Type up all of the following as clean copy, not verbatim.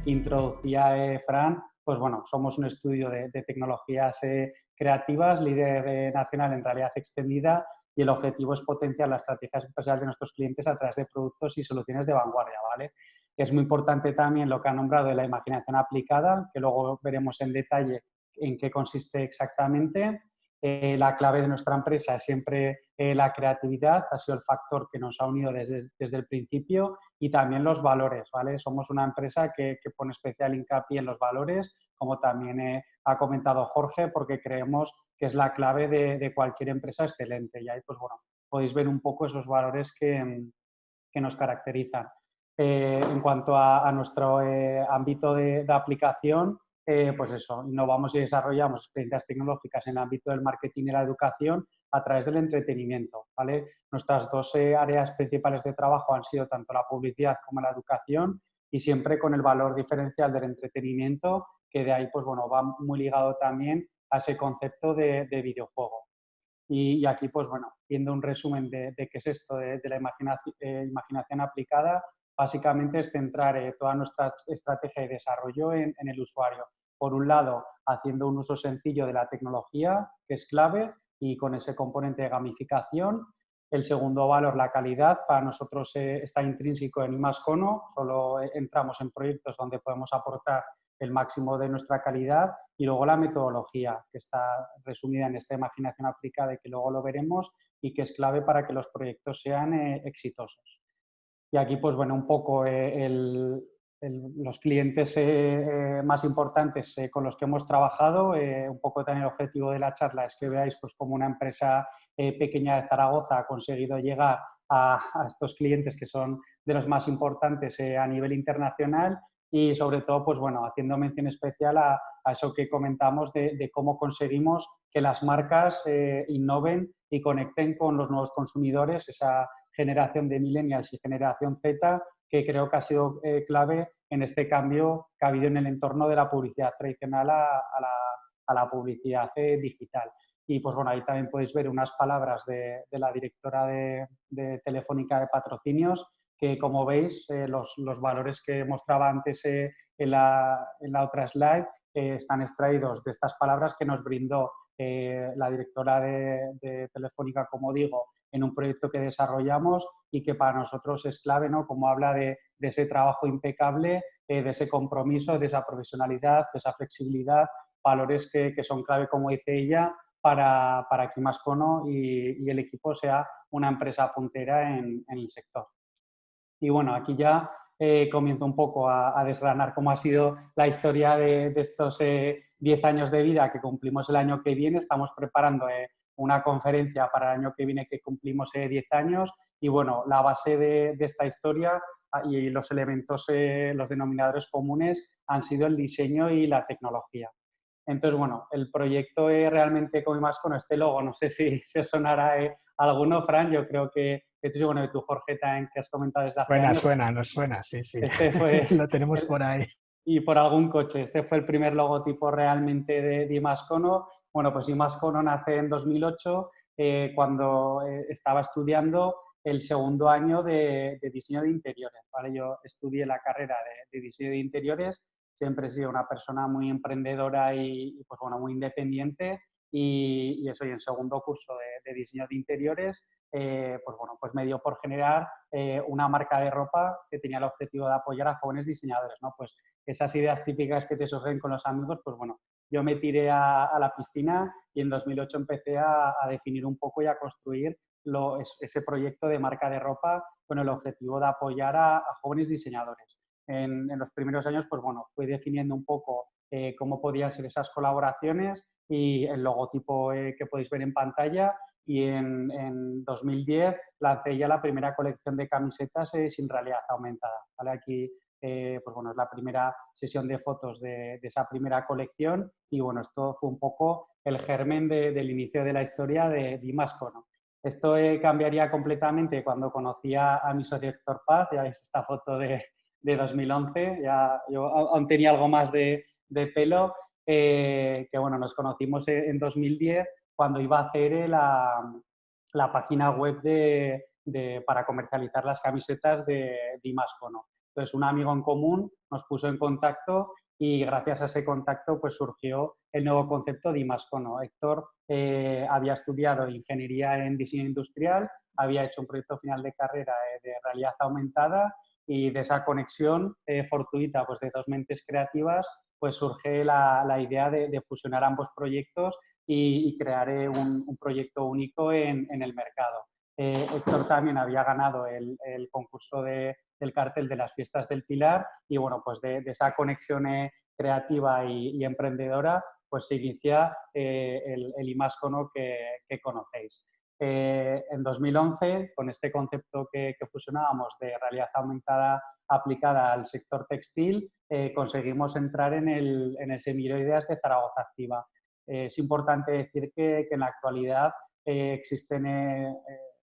introducía Fran, pues bueno, somos un estudio de tecnologías creativas, líder nacional en realidad extendida, y el objetivo es potenciar las estrategias empresariales de nuestros clientes a través de productos y soluciones de vanguardia, ¿vale? Es muy importante también lo que ha nombrado de la imaginación aplicada, que luego veremos en detalle en qué consiste exactamente. La clave de nuestra empresa es siempre la creatividad, ha sido el factor que nos ha unido desde el principio, y también los valores, ¿vale? Somos una empresa que pone especial hincapié en los valores, como también ha comentado Jorge, porque creemos que es la clave de cualquier empresa excelente. Y ahí, pues bueno, podéis ver un poco esos valores que nos caracterizan. En cuanto a nuestro ámbito de aplicación, pues eso, innovamos y desarrollamos experiencias tecnológicas en el ámbito del marketing y la educación a través del entretenimiento, ¿vale? Nuestras dos áreas principales de trabajo han sido tanto la publicidad como la educación, y siempre con el valor diferencial del entretenimiento, que de ahí, pues bueno, va muy ligado también a ese concepto de videojuego. Y aquí, pues bueno, viendo un resumen de qué es esto de la imaginación aplicada, básicamente es centrar toda nuestra estrategia de desarrollo en el usuario. Por un lado, haciendo un uso sencillo de la tecnología, que es clave, y con ese componente de gamificación. El segundo valor, la calidad, para nosotros está intrínseco en Imascono, solo entramos en proyectos donde podemos aportar el máximo de nuestra calidad. Y luego la metodología, que está resumida en esta imaginación aplicada y que luego lo veremos, y que es clave para que los proyectos sean exitosos. Y aquí, pues bueno, un poco los clientes más importantes con los que hemos trabajado. Un poco también el objetivo de la charla es que veáis pues como una empresa pequeña de Zaragoza ha conseguido llegar a estos clientes que son de los más importantes a nivel internacional, y sobre todo, pues bueno, haciendo mención especial a eso que comentamos de cómo conseguimos que las marcas innoven y conecten con los nuevos consumidores, esa generación de millennials y generación Z, que creo que ha sido clave en este cambio que ha habido en el entorno de la publicidad tradicional a la publicidad digital. Y pues bueno, ahí también podéis ver unas palabras de la directora de Telefónica de Patrocinios, que como veis, los valores que mostraba antes en la otra slide están extraídos de estas palabras que nos brindó la directora de Telefónica, como digo, en un proyecto que desarrollamos, y que para nosotros es clave, ¿no? Como habla de ese trabajo impecable, de ese compromiso, de esa profesionalidad, de esa flexibilidad, valores que son clave, como dice ella, para que Imascono y el equipo sea una empresa puntera en el sector. Y bueno, aquí ya comienzo un poco a desgranar cómo ha sido la historia de estos 10 años de vida que cumplimos el año que viene. Estamos preparando una conferencia para el año que viene que cumplimos 10 años, y bueno, la base de esta historia y los elementos, los denominadores comunes han sido el diseño y la tecnología. Entonces, bueno, el proyecto realmente como más con este logo, no sé si os sonará alguno, Fran. Yo creo que tú, bueno, y tú, Jorge, también, que has comentado desde hace Suena, años. suena, nos suena, sí, sí. Este fue, Lo tenemos por ahí. y por algún coche, este fue el primer logotipo realmente de Imascono. Bueno, pues Imascono nace en 2008, cuando estaba estudiando el segundo año de diseño de interiores, ¿vale? Yo estudié la carrera de diseño de interiores, siempre he sido una persona muy emprendedora y pues bueno, muy independiente, y eso, y en segundo curso de diseño de interiores, pues bueno, pues me dio por generar una marca de ropa que tenía el objetivo de apoyar a jóvenes diseñadores, ¿no? Pues esas ideas típicas que te surgen con los amigos, pues bueno, yo me tiré a la piscina, y en 2008 empecé a definir un poco y a construir ese proyecto de marca de ropa con el objetivo de apoyar a jóvenes diseñadores. En los primeros años, pues bueno, fui definiendo un poco cómo podían ser esas colaboraciones y el logotipo que podéis ver en pantalla, y en 2010 lancé ya la primera colección de camisetas sin realidad aumentada, ¿vale? Aquí pues bueno, es la primera sesión de fotos de esa primera colección, y bueno, esto fue un poco el germen del inicio de la historia de Imascono. Esto cambiaría completamente cuando conocí a mi socio Héctor Paz. Ya veis esta foto de 2011, ya yo aún tenía algo más de pelo, que bueno, nos conocimos en 2010 cuando iba a hacer la página web para comercializar las camisetas de Imascono. Entonces, un amigo en común nos puso en contacto y gracias a ese contacto pues surgió el nuevo concepto de Imascono. Héctor había estudiado ingeniería en diseño industrial, había hecho un proyecto final de carrera de realidad aumentada y de esa conexión fortuita pues, de dos mentes creativas pues surge la idea de fusionar ambos proyectos y crear un proyecto único en el mercado. Héctor también había ganado el concurso del cartel de las fiestas del Pilar y bueno, pues de esa conexión creativa y emprendedora pues se inicia el Imascono que conocéis. En 2011, con este concepto que fusionábamos de realidad aumentada aplicada al sector textil, conseguimos entrar en el semillero de ideas de Zaragoza Activa. Es importante decir que en la actualidad existen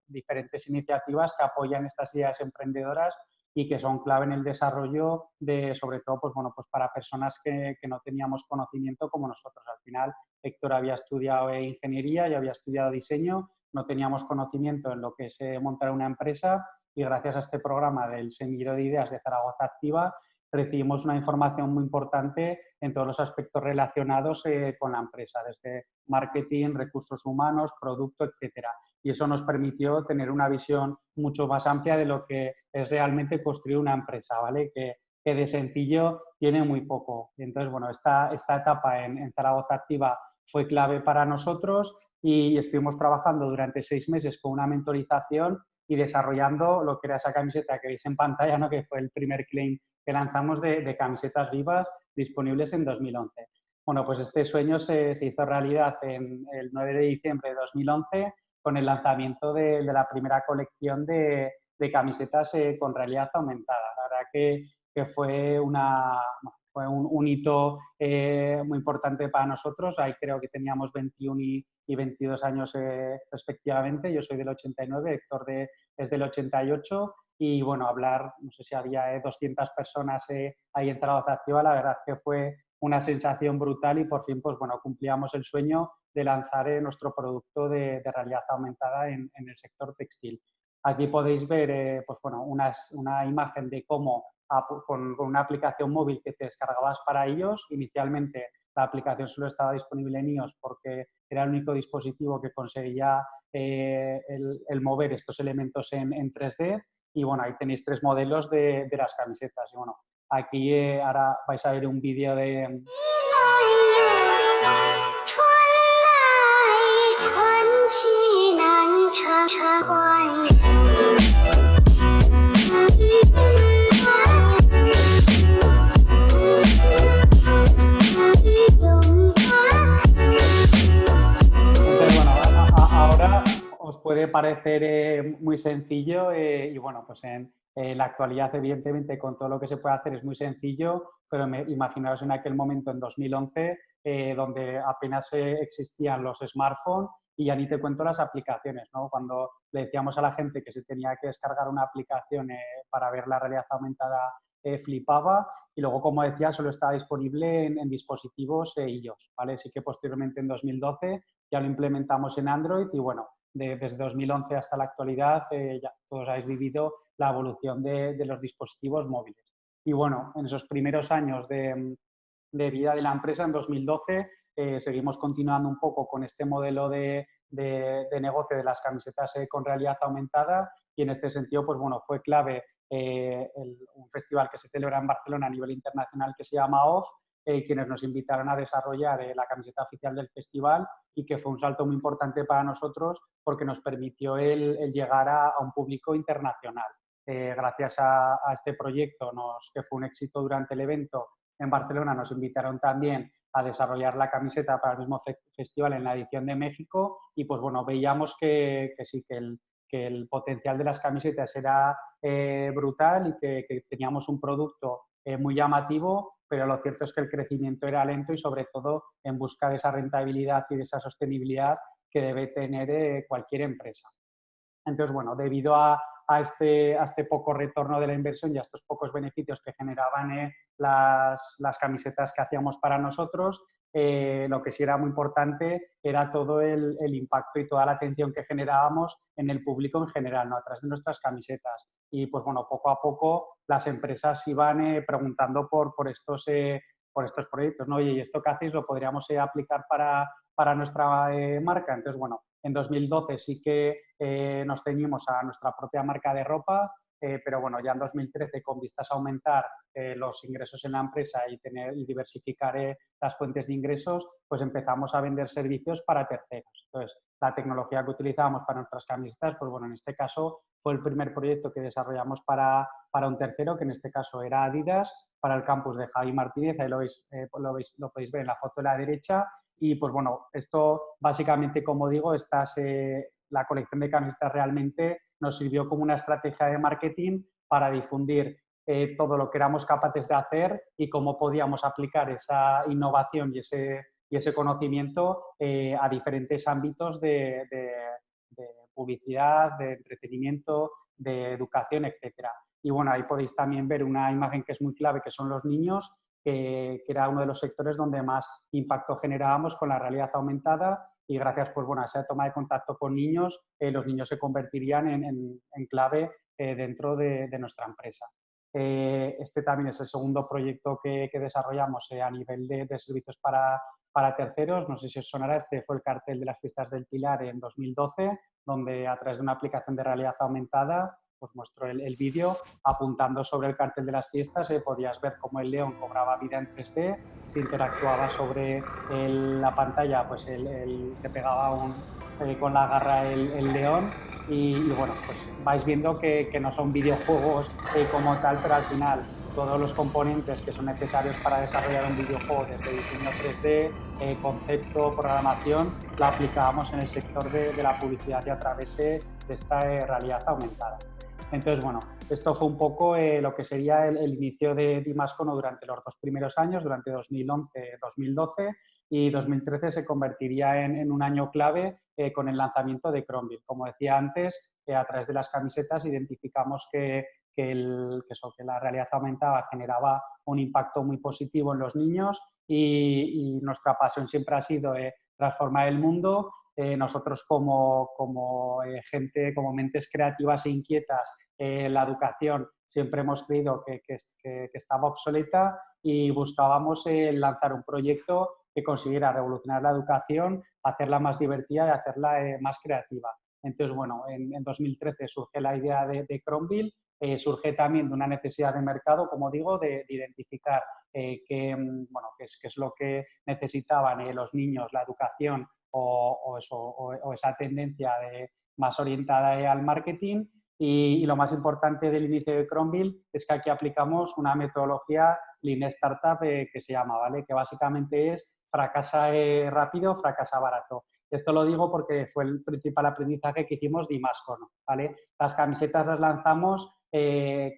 diferentes iniciativas que apoyan estas ideas emprendedoras y que son clave en el desarrollo de, sobre todo, pues, bueno, pues para personas que no teníamos conocimiento como nosotros. Al final, Héctor había estudiado ingeniería y había estudiado diseño, no teníamos conocimiento en lo que es montar una empresa y gracias a este programa del Semillero de Ideas de Zaragoza Activa recibimos una información muy importante en todos los aspectos relacionados con la empresa, desde marketing, recursos humanos, producto, etcétera. Y eso nos permitió tener una visión mucho más amplia de lo que es realmente construir una empresa, ¿vale? Que de sencillo tiene muy poco. Y entonces, bueno, esta etapa en Zaragoza Activa fue clave para nosotros y estuvimos trabajando durante 6 meses con una mentorización y desarrollando lo que era esa camiseta que veis en pantalla, ¿no? Que fue el primer claim que lanzamos de camisetas vivas disponibles en 2011. Bueno, pues este sueño se hizo realidad en el 9 de diciembre de 2011 con el lanzamiento de la primera colección de camisetas con realidad aumentada. La verdad que fue un hito muy importante para nosotros. Ahí creo que teníamos 21 y 22 años respectivamente. Yo soy del 89, Héctor es del 88. Y bueno, hablar, no sé si había 200 personas ahí en Zaragoza Activa, la verdad que fue una sensación brutal y por fin pues bueno, cumplíamos el sueño de lanzar nuestro producto de realidad aumentada en el sector textil. Aquí podéis ver pues bueno, una imagen de cómo con una aplicación móvil que te descargabas para iOS. Inicialmente la aplicación solo estaba disponible en iOS porque era el único dispositivo que conseguía el mover estos elementos en 3D. Y bueno, ahí tenéis 3 modelos de las camisetas. Y bueno, aquí ahora vais a ver un vídeo de... Ahora os puede parecer muy sencillo y bueno, pues en la actualidad evidentemente con todo lo que se puede hacer es muy sencillo, pero imaginaos en aquel momento en 2011 donde apenas existían los smartphones y ya ni te cuento las aplicaciones, ¿no? Cuando le decíamos a la gente que se tenía que descargar una aplicación para ver la realidad aumentada flipaba y luego, como decía, solo estaba disponible en dispositivos iOS, ¿vale? Sí que posteriormente en 2012 ya lo implementamos en Android y bueno, desde 2011 hasta la actualidad ya todos habéis vivido la evolución de los dispositivos móviles. Y bueno, en esos primeros años de vida de la empresa, en 2012, seguimos continuando un poco con este modelo de negocio de las camisetas con realidad aumentada y en este sentido, pues bueno, fue clave un festival que se celebra en Barcelona a nivel internacional que se llama OFF, quienes nos invitaron a desarrollar la camiseta oficial del festival y que fue un salto muy importante para nosotros porque nos permitió el llegar a un público internacional. Gracias a este proyecto, que fue un éxito durante el evento en Barcelona, nos invitaron también a desarrollar la camiseta para el mismo festival en la edición de México y pues bueno, veíamos que sí, que el potencial de las camisetas era brutal y que teníamos un producto muy llamativo, pero lo cierto es que el crecimiento era lento y sobre todo en busca de esa rentabilidad y de esa sostenibilidad que debe tener cualquier empresa. Entonces, bueno, debido a este poco retorno de la inversión y a estos pocos beneficios que generaban las camisetas que hacíamos para nosotros, lo que sí era muy importante era todo el impacto y toda la atención que generábamos en el público en general, ¿no? A través de nuestras camisetas. Y pues bueno, poco a poco las empresas iban preguntando por estos proyectos, ¿no? Oye, ¿y esto que hacéis lo podríamos aplicar para nuestra marca? Entonces, bueno, en 2012 sí que nos ceñimos a nuestra propia marca de ropa, pero bueno, ya en 2013, con vistas a aumentar los ingresos en la empresa y diversificar las fuentes de ingresos, pues empezamos a vender servicios para terceros. Entonces, la tecnología que utilizábamos para nuestras camisetas, pues bueno, en este caso fue el primer proyecto que desarrollamos para un tercero, que en este caso era Adidas, para el campus de Javi Martínez, ahí lo podéis ver en la foto de la derecha. Y pues bueno, esto básicamente, como digo, la colección de camisetas realmente nos sirvió como una estrategia de marketing para difundir todo lo que éramos capaces de hacer y cómo podíamos aplicar esa innovación y ese conocimiento a diferentes ámbitos de publicidad, de entretenimiento, de educación, etcétera. Y bueno, ahí podéis también ver una imagen que es muy clave, que son los niños, que era uno de los sectores donde más impacto generábamos con la realidad aumentada, y gracias pues, bueno, a esa toma de contacto con niños, los niños se convertirían en clave dentro de nuestra empresa. Este también es el segundo proyecto que desarrollamos a nivel de servicios para terceros. No sé si os sonará, este fue el cartel de las Fiestas del Pilar en 2012, donde a través de una aplicación de realidad aumentada pues muestro el vídeo apuntando sobre el cartel de las fiestas, podías ver cómo el león cobraba vida en 3D, se interactuaba sobre la pantalla, pues te pegaba con la garra el león y bueno, pues vais viendo que no son videojuegos como tal, pero al final todos los componentes que son necesarios para desarrollar un videojuego, desde diseño 3D, concepto, programación, la aplicábamos en el sector de la publicidad y a través de esta realidad aumentada. Entonces, bueno, esto fue un poco lo que sería el inicio de Dimascono durante los dos primeros años, durante 2011, 2012, y 2013 se convertiría en un año clave con el lanzamiento de Crombill. Como decía antes, a través de las camisetas identificamos que la realidad aumentada generaba un impacto muy positivo en los niños y nuestra pasión siempre ha sido transformar el mundo. Nosotros como gente, como mentes creativas e inquietas, la educación siempre hemos creído que estaba obsoleta y buscábamos lanzar un proyecto que consiguiera revolucionar la educación, hacerla más divertida y hacerla más creativa. Entonces, bueno, en 2013 surge la idea de Crombill, surge también de una necesidad de mercado, como digo, de identificar qué es lo que necesitaban los niños, la educación o esa tendencia más orientada al marketing. Y lo más importante del inicio de Crombill es que aquí aplicamos una metodología Lean Startup que se llama, ¿vale? Que básicamente es fracasa rápido, fracasa barato. Esto lo digo porque fue el principal aprendizaje que hicimos de Dimascono, ¿vale? Las camisetas las lanzamos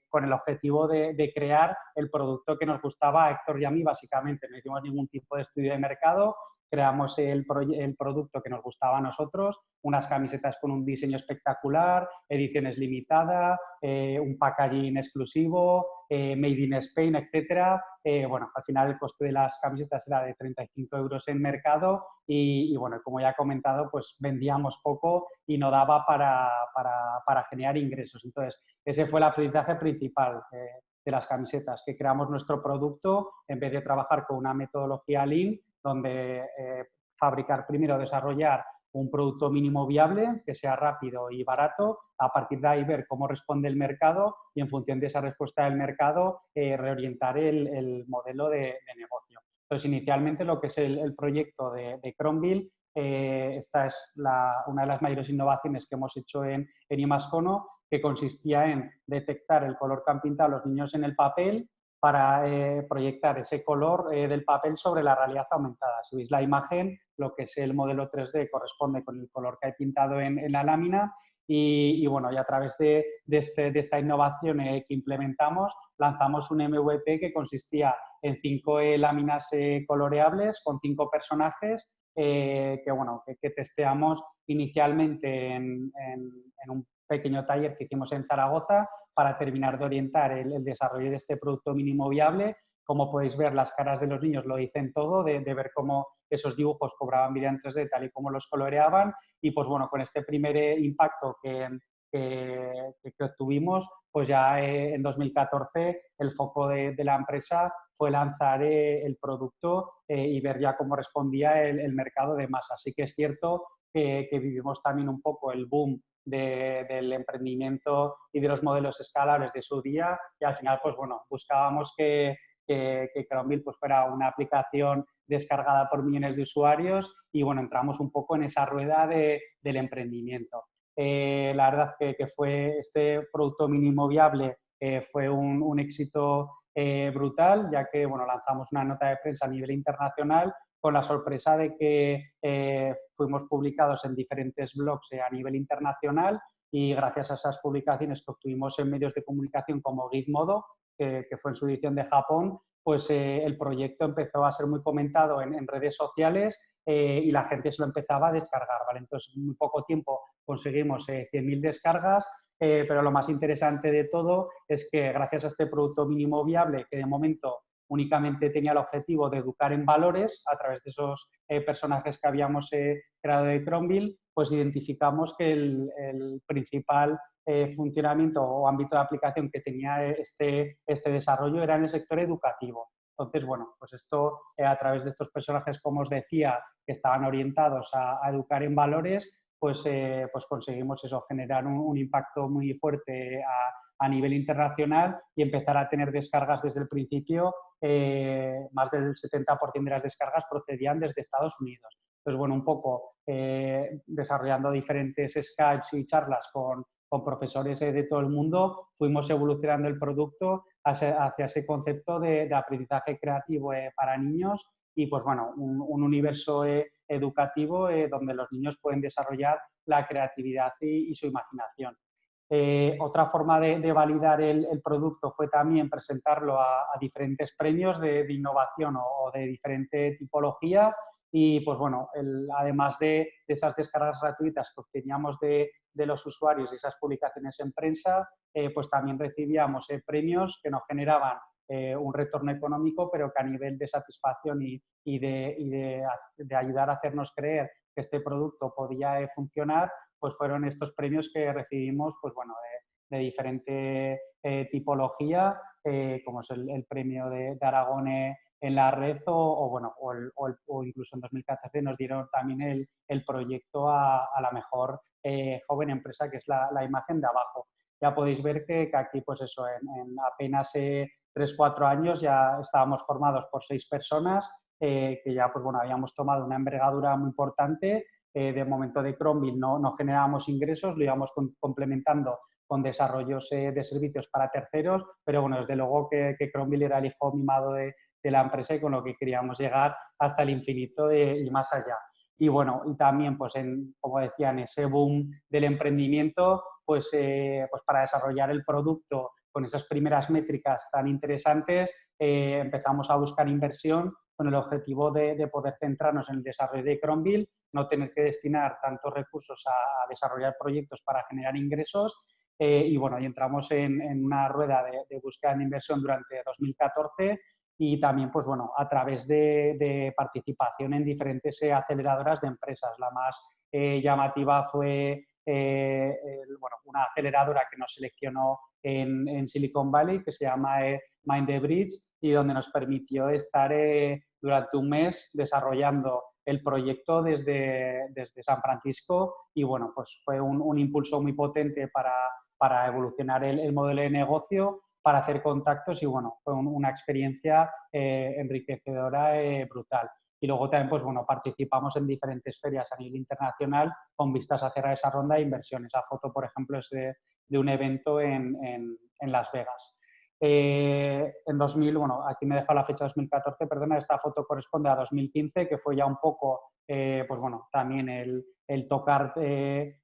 con el objetivo de crear el producto que nos gustaba a Héctor y a mí, básicamente. No hicimos ningún tipo de estudio de mercado, creamos el producto que nos gustaba a nosotros, unas camisetas con un diseño espectacular, ediciones limitadas, un packaging exclusivo, made in Spain, etcétera. Bueno, al final el coste de las camisetas era de 35 euros en mercado y bueno, como ya he comentado, pues vendíamos poco y no daba para generar ingresos. Entonces, ese fue el aprendizaje principal de las camisetas, que creamos nuestro producto en vez de trabajar con una metodología Lean, donde fabricar primero, desarrollar un producto mínimo viable, que sea rápido y barato, a partir de ahí ver cómo responde el mercado y en función de esa respuesta del mercado reorientar el modelo de negocio. Entonces, inicialmente lo que es el proyecto de Crombill, esta es una de las mayores innovaciones que hemos hecho en Imascono, que consistía en detectar el color que han pintado los niños en el papel para proyectar ese color del papel sobre la realidad aumentada. Si veis la imagen, lo que es el modelo 3D corresponde con el color que hay pintado en la lámina y bueno, y a través de esta innovación que implementamos, lanzamos un MVP que consistía en 5 láminas coloreables con 5 personajes que testeamos inicialmente en un pequeño taller que hicimos en Zaragoza para terminar de orientar el desarrollo de este producto mínimo viable como podéis ver, las caras de los niños lo dicen todo, de ver cómo esos dibujos cobraban vida en 3D tal y como los coloreaban. Y pues bueno, con este primer impacto que obtuvimos, pues ya en 2014 el foco de la empresa fue lanzar el producto y ver ya cómo respondía el mercado de masa. Así que es cierto que vivimos también un poco el boom del emprendimiento y de los modelos escalables de su día, y al final pues bueno, buscábamos que Chromeville pues fuera una aplicación descargada por millones de usuarios y bueno, entramos un poco en esa rueda del emprendimiento. La verdad que fue este producto mínimo viable, fue un éxito brutal, ya que bueno, lanzamos una nota de prensa a nivel internacional con la sorpresa de que fuimos publicados en diferentes blogs a nivel internacional, y gracias a esas publicaciones que obtuvimos en medios de comunicación como Gizmodo, que fue en su edición de Japón, pues el proyecto empezó a ser muy comentado en redes sociales y la gente se lo empezaba a descargar, ¿vale? Entonces, en muy poco tiempo conseguimos 100.000 descargas, pero lo más interesante de todo es que gracias a este producto mínimo viable, que de momento únicamente tenía el objetivo de educar en valores a través de esos personajes que habíamos creado de Chromeville, pues identificamos que el principal funcionamiento o ámbito de aplicación que tenía este desarrollo era en el sector educativo. Entonces, bueno, pues esto a través de estos personajes, como os decía, que estaban orientados a educar en valores, pues conseguimos eso, generar un impacto muy fuerte a nivel internacional y empezar a tener descargas desde el principio. Más del 70% de las descargas procedían desde Estados Unidos. Entonces, bueno, un poco desarrollando diferentes Skypes y charlas con profesores de todo el mundo, fuimos evolucionando el producto hacia ese concepto de aprendizaje creativo para niños y, pues bueno, un universo educativo donde los niños pueden desarrollar la creatividad y su imaginación. Otra forma de validar el producto fue también presentarlo a diferentes premios de innovación o de diferente tipología y, pues bueno, además de esas descargas gratuitas que obteníamos de los usuarios y esas publicaciones en prensa, pues también recibíamos premios que nos generaban un retorno económico, pero que a nivel de satisfacción y de ayudar a hacernos creer que este producto podía funcionar, pues fueron estos premios que recibimos, pues bueno, de diferente tipología, como es el premio de Aragón en la red bueno, o incluso en 2014 nos dieron también el proyecto a la mejor joven empresa, que es la imagen de abajo. Ya podéis ver que aquí, pues eso, en apenas 3-4 años ya estábamos formados por 6 personas, que ya pues bueno, habíamos tomado una envergadura muy importante. De momento de Chromeville no generábamos ingresos, lo íbamos complementando con desarrollos de servicios para terceros, pero bueno, desde luego que Chromeville era el hijo mimado de la empresa y con lo que queríamos llegar hasta el infinito y más allá. Y bueno, y también, pues como decía, en ese boom del emprendimiento, pues para desarrollar el producto con esas primeras métricas tan interesantes, empezamos a buscar inversión con el objetivo de poder centrarnos en el desarrollo de Chromeville, no tener que destinar tantos recursos a desarrollar proyectos para generar ingresos. Y bueno, y entramos en una rueda de búsqueda de inversión durante 2014 y también, pues bueno, a través de participación en diferentes aceleradoras de empresas. La más llamativa fue bueno, una aceleradora que nos seleccionó en Silicon Valley, que se llama Mind the Bridge, y donde nos permitió estar durante un mes desarrollando el proyecto desde San Francisco y bueno, pues fue un impulso muy potente para evolucionar el modelo de negocio, para hacer contactos y bueno, fue una experiencia enriquecedora brutal. Y luego también, pues bueno, participamos en diferentes ferias a nivel internacional con vistas a cerrar esa ronda de inversión. Esa foto, por ejemplo, es de un evento en Las Vegas. En 2000, bueno, aquí me he dejado la fecha 2014, perdona, esta foto corresponde a 2015, que fue ya un poco, pues bueno, también el tocar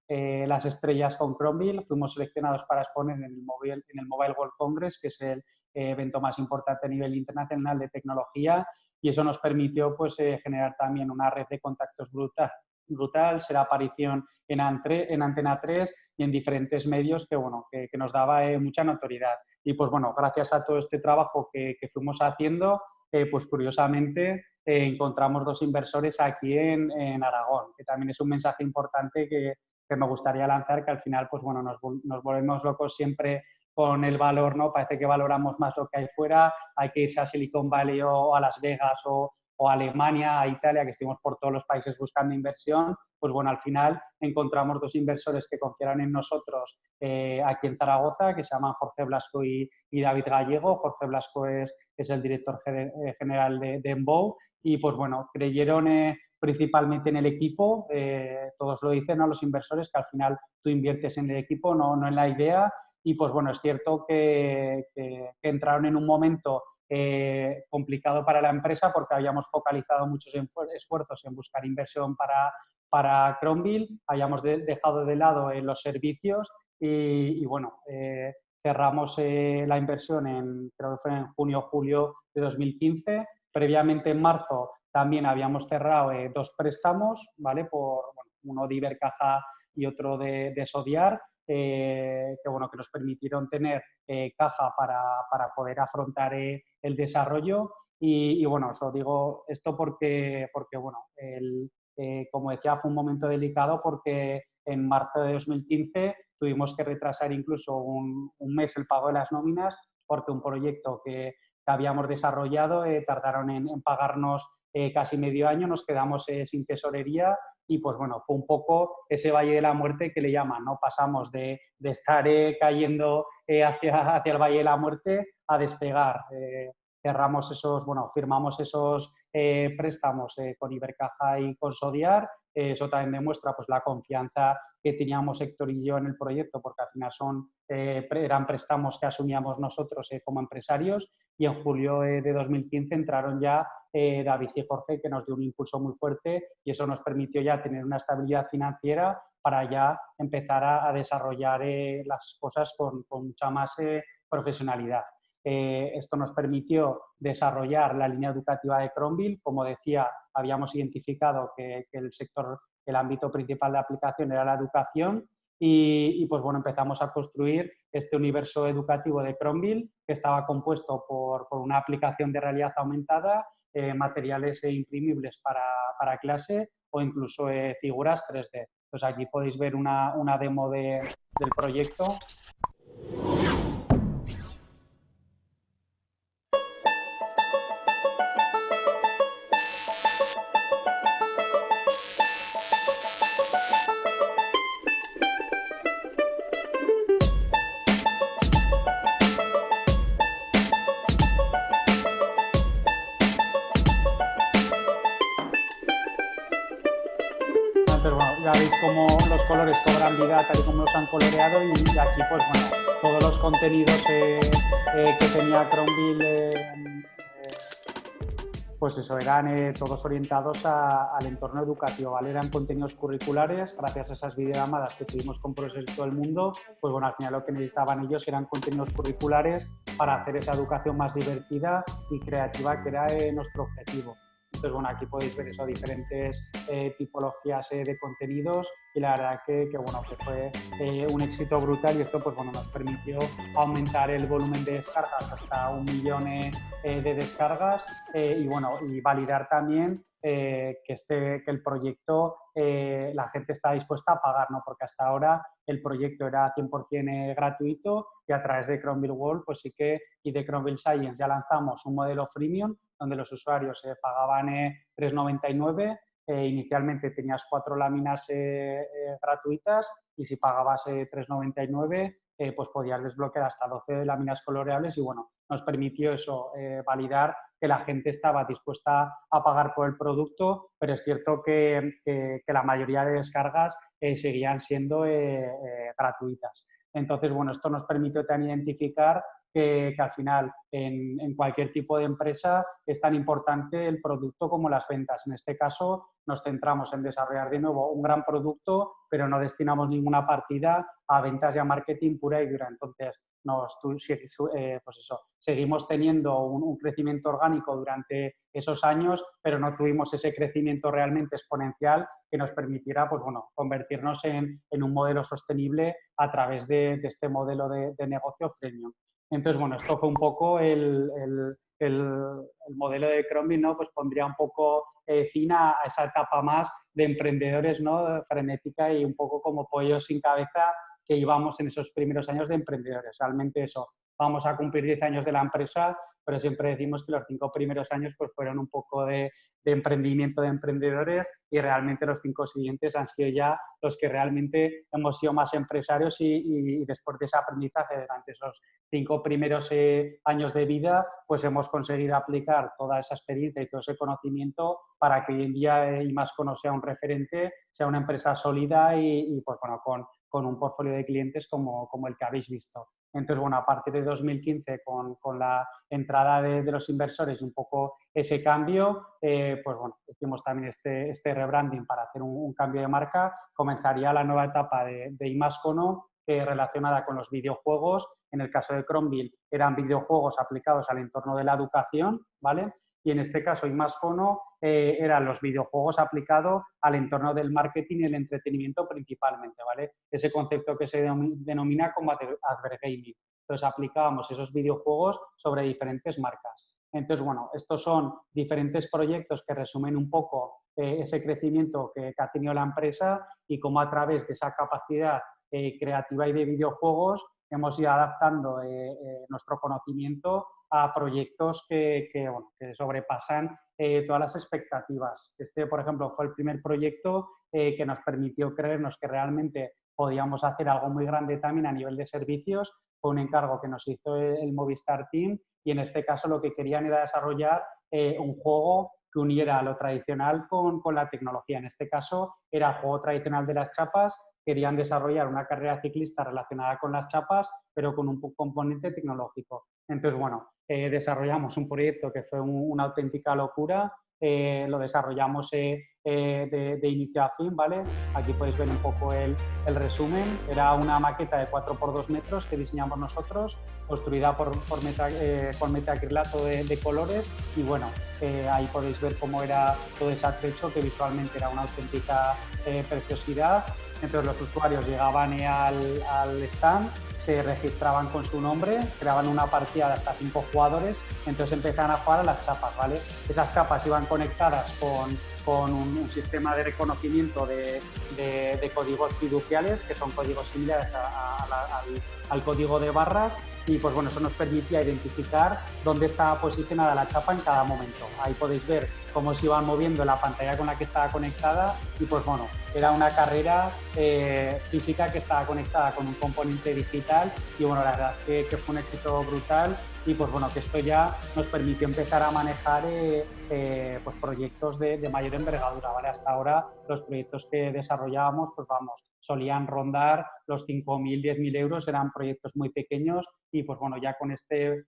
las estrellas con Chromeville. Fuimos seleccionados para exponer en el Mobile World Congress, que es el evento más importante a nivel internacional de tecnología, y eso nos permitió pues, generar también una red de contactos brutal brutal, ser aparición en Antena 3 y en diferentes medios que, bueno, que nos daba mucha notoriedad. Y pues bueno, gracias a todo este trabajo que fuimos haciendo, pues curiosamente encontramos 2 inversores aquí en Aragón, que también es un mensaje importante que me gustaría lanzar, que al final pues bueno, nos volvemos locos siempre con el valor, ¿no? Parece que valoramos más lo que hay fuera, hay que irse a Silicon Valley o a Las Vegas o a Alemania, a Italia, que estuvimos por todos los países buscando inversión. Pues bueno, al final encontramos 2 inversores que confiaron en nosotros aquí en Zaragoza, que se llaman Jorge Blasco y David Gallego. Jorge Blasco es el director general de Embow y pues bueno, creyeron principalmente en el equipo, todos lo dicen, ¿no? Los inversores, que al final tú inviertes en el equipo, no en la idea. Y pues bueno, es cierto que entraron en un momento complicado para la empresa porque habíamos focalizado muchos esfuerzos en buscar inversión para Cronville, habíamos dejado de lado los servicios y bueno, cerramos la inversión creo que fue en junio o julio de 2015. Previamente en marzo también habíamos cerrado 2 préstamos, ¿vale? Uno de Ibercaja y otro de Sodiar, que nos permitieron tener caja para poder afrontar el desarrollo. Y bueno, os lo digo esto porque bueno, como decía, fue un momento delicado porque en marzo de 2015 tuvimos que retrasar incluso un mes el pago de las nóminas porque un proyecto que habíamos desarrollado tardaron en pagarnos casi medio año, nos quedamos sin tesorería y pues bueno, fue un poco ese valle de la muerte que le llaman, ¿no? Pasamos de estar cayendo hacia el valle de la muerte a despegar. Firmamos esos préstamos con Ibercaja y con Sodiar. Eso también demuestra pues, la confianza que teníamos Héctor y yo en el proyecto, porque al final eran préstamos que asumíamos nosotros como empresarios. Y en julio de 2015 entraron ya David y Jorge, que nos dio un impulso muy fuerte y eso nos permitió ya tener una estabilidad financiera para ya empezar a desarrollar las cosas con mucha más profesionalidad. Esto nos permitió desarrollar la línea educativa de Cronville. Como decía, habíamos identificado que el ámbito principal de aplicación era la educación y pues bueno, empezamos a construir este universo educativo de Cronville que estaba compuesto por una aplicación de realidad aumentada, materiales imprimibles para clase o incluso figuras 3D. Pues aquí podéis ver una demo del proyecto. Pero bueno, ya veis cómo los colores cobran vida tal y como los han coloreado y aquí pues bueno, todos los contenidos que tenía Cronville pues eso, eran todos orientados al entorno educativo, ¿vale? Eran contenidos curriculares, gracias a esas videollamadas que tuvimos con profesores de todo el mundo, pues bueno, al final lo que necesitaban ellos eran contenidos curriculares para hacer esa educación más divertida y creativa, que era nuestro objetivo. Entonces, bueno, aquí podéis ver eso, diferentes tipologías de contenidos y la verdad que fue un éxito brutal y esto pues, bueno, nos permitió aumentar el volumen de descargas hasta 1 millón de descargas y validar también que el proyecto la gente está dispuesta a pagar, ¿no? Porque hasta ahora el proyecto era 100% gratuito y a través de Cronville World pues sí que, y de Cronville Science ya lanzamos un modelo freemium donde los usuarios pagaban 3,99. Inicialmente tenías 4 láminas gratuitas y si pagabas 3,99 pues podías desbloquear hasta 12 láminas coloreables y bueno, nos permitió eso, validar que la gente estaba dispuesta a pagar por el producto, pero es cierto que la mayoría de descargas seguían siendo gratuitas. Entonces, bueno, esto nos permitió también identificar que al final en cualquier tipo de empresa es tan importante el producto como las ventas. En este caso nos centramos en desarrollar de nuevo un gran producto, pero no destinamos ninguna partida a ventas y a marketing pura y dura. Entonces, seguimos teniendo un crecimiento orgánico durante esos años, pero no tuvimos ese crecimiento realmente exponencial que nos permitiera, pues bueno, convertirnos en un modelo sostenible a través de este modelo de negocio premium. Entonces, bueno, esto fue un poco el modelo de Crombie, ¿no? Pues pondría un poco fin a esa etapa más de emprendedores, ¿no? Frenética y un poco como pollo sin cabeza que íbamos en esos primeros años de emprendedores. Realmente eso, vamos a cumplir 10 años de la empresa, pero siempre decimos que los 5 primeros años pues fueron un poco de emprendimiento de emprendedores y realmente los 5 siguientes han sido ya los que realmente hemos sido más empresarios y después de ese aprendizaje durante esos 5 primeros años de vida, pues hemos conseguido aplicar toda esa experiencia y todo ese conocimiento para que hoy en día Imascono sea un referente, sea una empresa sólida y pues bueno, con un portfolio de clientes como el que habéis visto. Entonces, bueno, a partir de 2015, con la entrada de los inversores y un poco ese cambio, pues bueno, hicimos también este rebranding para hacer un cambio de marca. Comenzaría la nueva etapa de Imascono relacionada con los videojuegos. En el caso de Crombie eran videojuegos aplicados al entorno de la educación, ¿vale? Y en este caso Imascono eran los videojuegos aplicados al entorno del marketing y el entretenimiento principalmente, ¿vale? Ese concepto que se denomina como advergaming. Entonces aplicábamos esos videojuegos sobre diferentes marcas. Entonces, bueno, estos son diferentes proyectos que resumen un poco ese crecimiento que ha tenido la empresa y cómo a través de esa capacidad creativa y de videojuegos hemos ido adaptando nuestro conocimiento a proyectos bueno, que sobrepasan todas las expectativas. Este, por ejemplo, fue el primer proyecto que nos permitió creernos que realmente podíamos hacer algo muy grande también a nivel de servicios. Fue un encargo que nos hizo el Movistar Team y en este caso lo que querían era desarrollar un juego que uniera lo tradicional con la tecnología. En este caso era el juego tradicional de las chapas. Querían desarrollar una carrera ciclista relacionada con las chapas, pero con un componente tecnológico. Entonces, bueno, desarrollamos un proyecto que fue una auténtica locura. Lo desarrollamos de inicio a fin, ¿vale? Aquí podéis ver un poco el resumen. Era una maqueta de 4x2 metros que diseñamos nosotros, construida con metacrilato de colores y bueno, ahí podéis ver cómo era todo ese atrecho que visualmente era una auténtica preciosidad. Entonces los usuarios llegaban al stand, se registraban con su nombre, creaban una partida de hasta 5 jugadores, entonces empezaban a jugar a las chapas, ¿vale? Esas chapas iban conectadas con un sistema de reconocimiento de códigos fiduciales, que son códigos similares al código de barras, y pues bueno, eso nos permitía identificar dónde estaba posicionada la chapa en cada momento. Ahí podéis ver cómo se iban moviendo la pantalla con la que estaba conectada y pues bueno, era una carrera física que estaba conectada con un componente digital y bueno, la verdad que fue un éxito brutal y pues bueno, que esto ya nos permitió empezar a manejar pues proyectos de mayor envergadura, ¿vale? Hasta ahora los proyectos que desarrollábamos, pues vamos, solían rondar los 5.000, 10.000 euros, eran proyectos muy pequeños y pues bueno, ya con este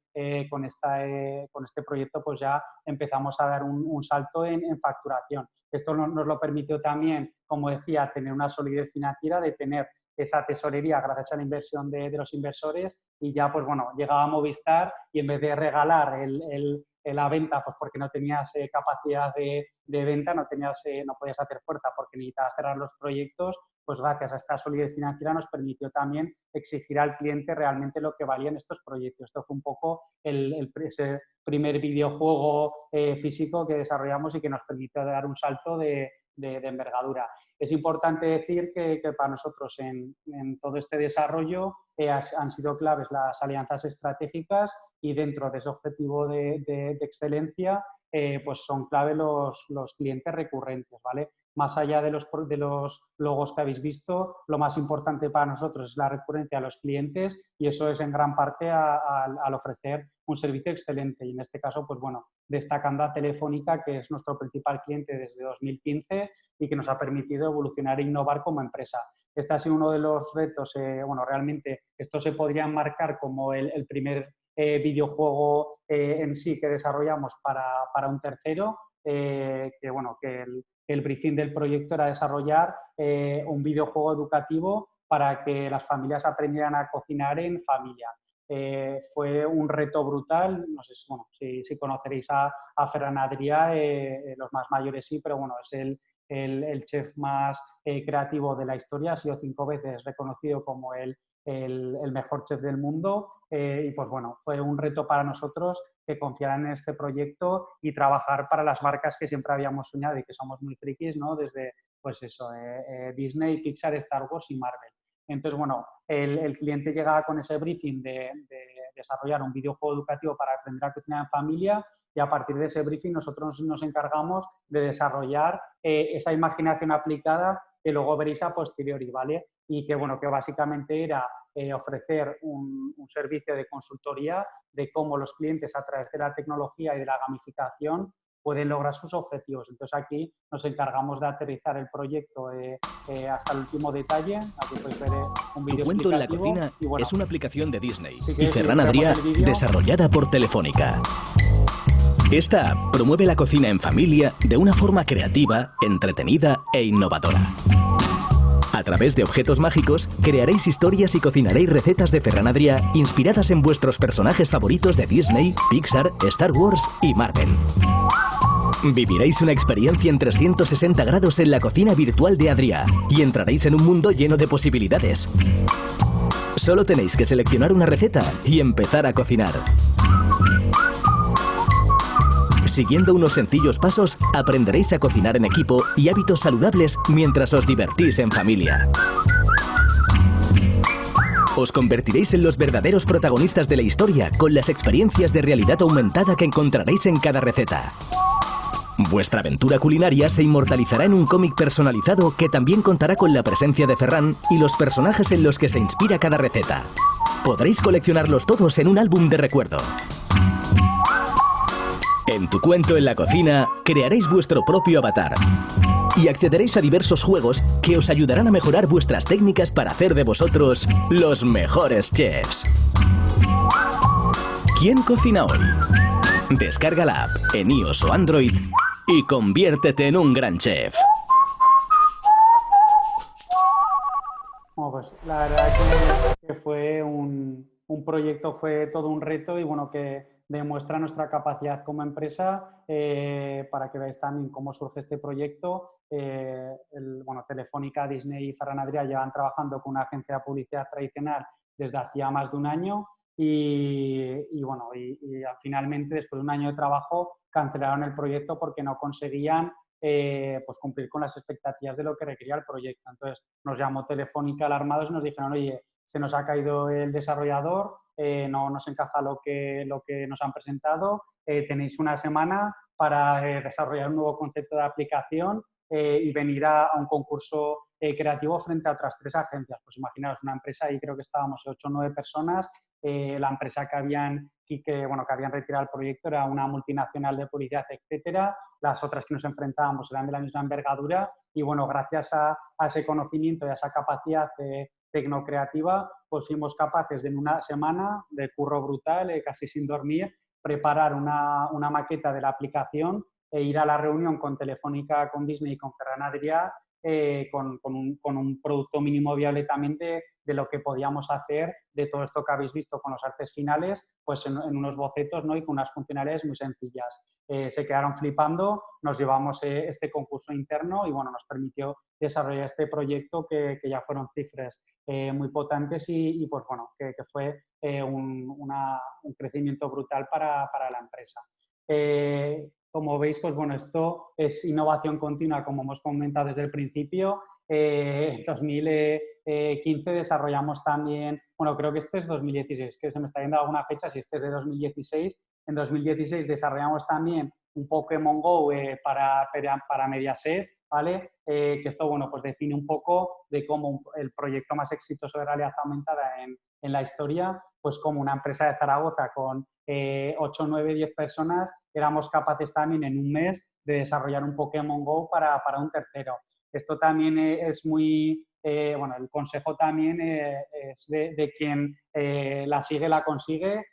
proyecto pues ya empezamos a dar un salto en facturación. Esto nos lo permitió también, como decía, tener una solidez financiera, de tener esa tesorería gracias a la inversión de los inversores y ya pues bueno, llegaba a Movistar y en vez de regalar la venta, pues porque no tenías capacidad de venta, no podías hacer fuerza porque necesitabas cerrar los proyectos, pues gracias a esta solidez financiera nos permitió también exigir al cliente realmente lo que valían estos proyectos. Esto fue un poco ese primer videojuego físico que desarrollamos y que nos permitió dar un salto de envergadura. Es importante decir que para nosotros en todo este desarrollo han sido claves las alianzas estratégicas y dentro de ese objetivo de excelencia pues son clave los clientes recurrentes, ¿vale? Más allá de los logos que habéis visto, lo más importante para nosotros es la recurrencia a los clientes y eso es en gran parte al ofrecer un servicio excelente. Y en este caso, pues bueno, destacando a Telefónica, que es nuestro principal cliente desde 2015 y que nos ha permitido evolucionar e innovar como empresa. Este ha sido uno de los retos, bueno, realmente esto se podría enmarcar como el primer videojuego en sí que desarrollamos para un tercero, que bueno, que el briefing del proyecto era desarrollar un videojuego educativo para que las familias aprendieran a cocinar en familia. fue un reto brutal. No sé bueno, si conoceréis a Ferran Adrià, los más mayores sí, pero bueno, es el chef más creativo de la historia. Ha sido 5 veces reconocido como el mejor chef del mundo y pues bueno, fue un reto para nosotros que confiaran en este proyecto y trabajar para las marcas que siempre habíamos soñado y que somos muy frikis, ¿no? Desde pues eso, Disney, Pixar, Star Wars y Marvel. Entonces, bueno, el cliente llegaba con ese briefing de desarrollar un videojuego educativo para aprender a cocinar en familia y a partir de ese briefing nosotros nos encargamos de desarrollar esa imaginación aplicada que luego veréis a posteriori, ¿vale? Y que, bueno, que básicamente era ofrecer un servicio de consultoría de cómo los clientes a través de la tecnología y de la gamificación pueden lograr sus objetivos. Entonces aquí nos encargamos de aterrizar el proyecto hasta el último detalle. Aquí podéis ver un vídeo Tu cuento en la explicativo. cocina Y bueno, es una aplicación de Disney si y Ferran Adrià, desarrollada por Telefónica. Esta app promueve la cocina en familia de una forma creativa, entretenida e innovadora. A través de objetos mágicos, crearéis historias y cocinaréis recetas de Ferran Adrià inspiradas en vuestros personajes favoritos de Disney, Pixar, Star Wars y Marvel. Viviréis una experiencia en 360 grados en la cocina virtual de Adrià y entraréis en un mundo lleno de posibilidades. Solo tenéis que seleccionar una receta y empezar a cocinar. Siguiendo unos sencillos pasos, aprenderéis a cocinar en equipo y hábitos saludables mientras os divertís en familia. Os convertiréis en los verdaderos protagonistas de la historia con las experiencias de realidad aumentada que encontraréis en cada receta. Vuestra aventura culinaria se inmortalizará en un cómic personalizado que también contará con la presencia de Ferran y los personajes en los que se inspira cada receta. Podréis coleccionarlos todos en un álbum de recuerdo. En Tu cuento en la cocina, crearéis vuestro propio avatar y accederéis a diversos juegos que os ayudarán a mejorar vuestras técnicas para hacer de vosotros los mejores chefs. ¿Quién cocina hoy? Descarga la app en iOS o Android y conviértete en un gran chef. Bueno, pues la verdad que fue un proyecto, fue todo un reto y bueno, que demuestra nuestra capacidad como empresa para que veáis también cómo surge este proyecto. Bueno, Telefónica, Disney y Ferran Adrià llevan trabajando con una agencia de publicidad tradicional desde hacía más de un año y bueno, finalmente después de un año de trabajo cancelaron el proyecto porque no conseguían pues cumplir con las expectativas de lo que requería el proyecto. Entonces nos llamó Telefónica alarmados y nos dijeron, oye, se nos ha caído el desarrollador, no nos encaja lo que nos han presentado, tenéis una semana para desarrollar un nuevo concepto de aplicación y venir a un concurso creativo frente a otras 3 agencias. Pues imaginaos, una empresa, ahí creo que estábamos 8 o 9 personas, la empresa que habían retirado el proyecto era una multinacional de publicidad, etcétera. Las otras que nos enfrentábamos eran de la misma envergadura y bueno, gracias a ese conocimiento y a esa capacidad tecnocreativa, pues fuimos capaces de en una semana de curro brutal, casi sin dormir, preparar una maqueta de la aplicación e ir a la reunión con Telefónica, con Disney y con Ferran Adrià con un producto mínimo viable también de lo que podíamos hacer de todo esto que habéis visto con los artes finales, pues en unos bocetos, ¿no? Y con unas funcionalidades muy sencillas. Se quedaron flipando, nos llevamos este concurso interno y bueno, nos permitió desarrollar este proyecto que ya fueron cifras muy potentes y pues bueno, que fue un crecimiento brutal para la empresa. Como veis, pues bueno, esto es innovación continua, como hemos comentado desde el principio. En 2015 desarrollamos también, bueno, creo que este es 2016, que se me está yendo alguna fecha, si este es de 2016. En 2016 desarrollamos también un Pokémon Go para Mediaset, ¿vale? Que esto, bueno, pues define un poco de cómo el proyecto más exitoso de realidad aumentada en la historia, pues como una empresa de Zaragoza con 8, 9, 10 personas, éramos capaces también en un mes de desarrollar un Pokémon Go para un tercero. Esto también es muy, bueno, el consejo también es de quien la sigue, la consigue.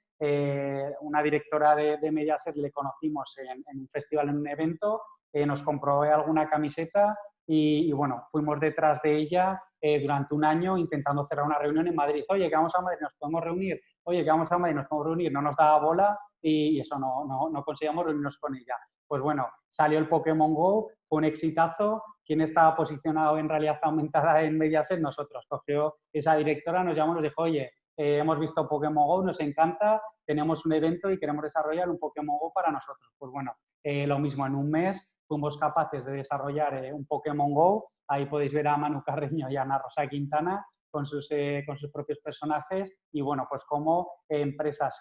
Una directora de Mediaset le conocimos en un festival, en un evento, nos compró alguna camiseta y bueno, fuimos detrás de ella durante un año intentando cerrar una reunión en Madrid. Oye, que vamos a Madrid, ¿nos podemos reunir? oye, que vamos a Madrid, nos podemos reunir, no nos daba bola y eso no conseguíamos reunirnos con ella. Pues bueno, salió el Pokémon Go, fue un exitazo. ¿Quién estaba posicionado en realidad aumentada en Mediaset? Nosotros. Cogió esa directora, nos llamó y nos dijo, oye, hemos visto Pokémon Go, nos encanta, tenemos un evento y queremos desarrollar un Pokémon Go para nosotros. Pues bueno, lo mismo, en un mes fuimos capaces de desarrollar un Pokémon Go. Ahí podéis ver a Manu Carreño y a Ana Rosa Quintana con sus propios personajes y bueno, pues como empresas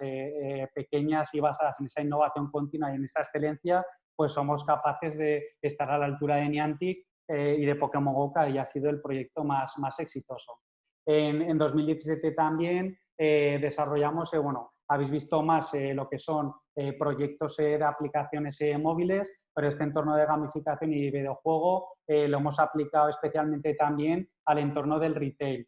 pequeñas y basadas en esa innovación continua y en esa excelencia, pues somos capaces de estar a la altura de Niantic y de Pokémon Go, que ya ha sido el proyecto más exitoso. En 2017 también desarrollamos, bueno, habéis visto más lo que son proyectos de aplicaciones móviles, pero este entorno de gamificación y videojuego lo hemos aplicado especialmente también al entorno del retail,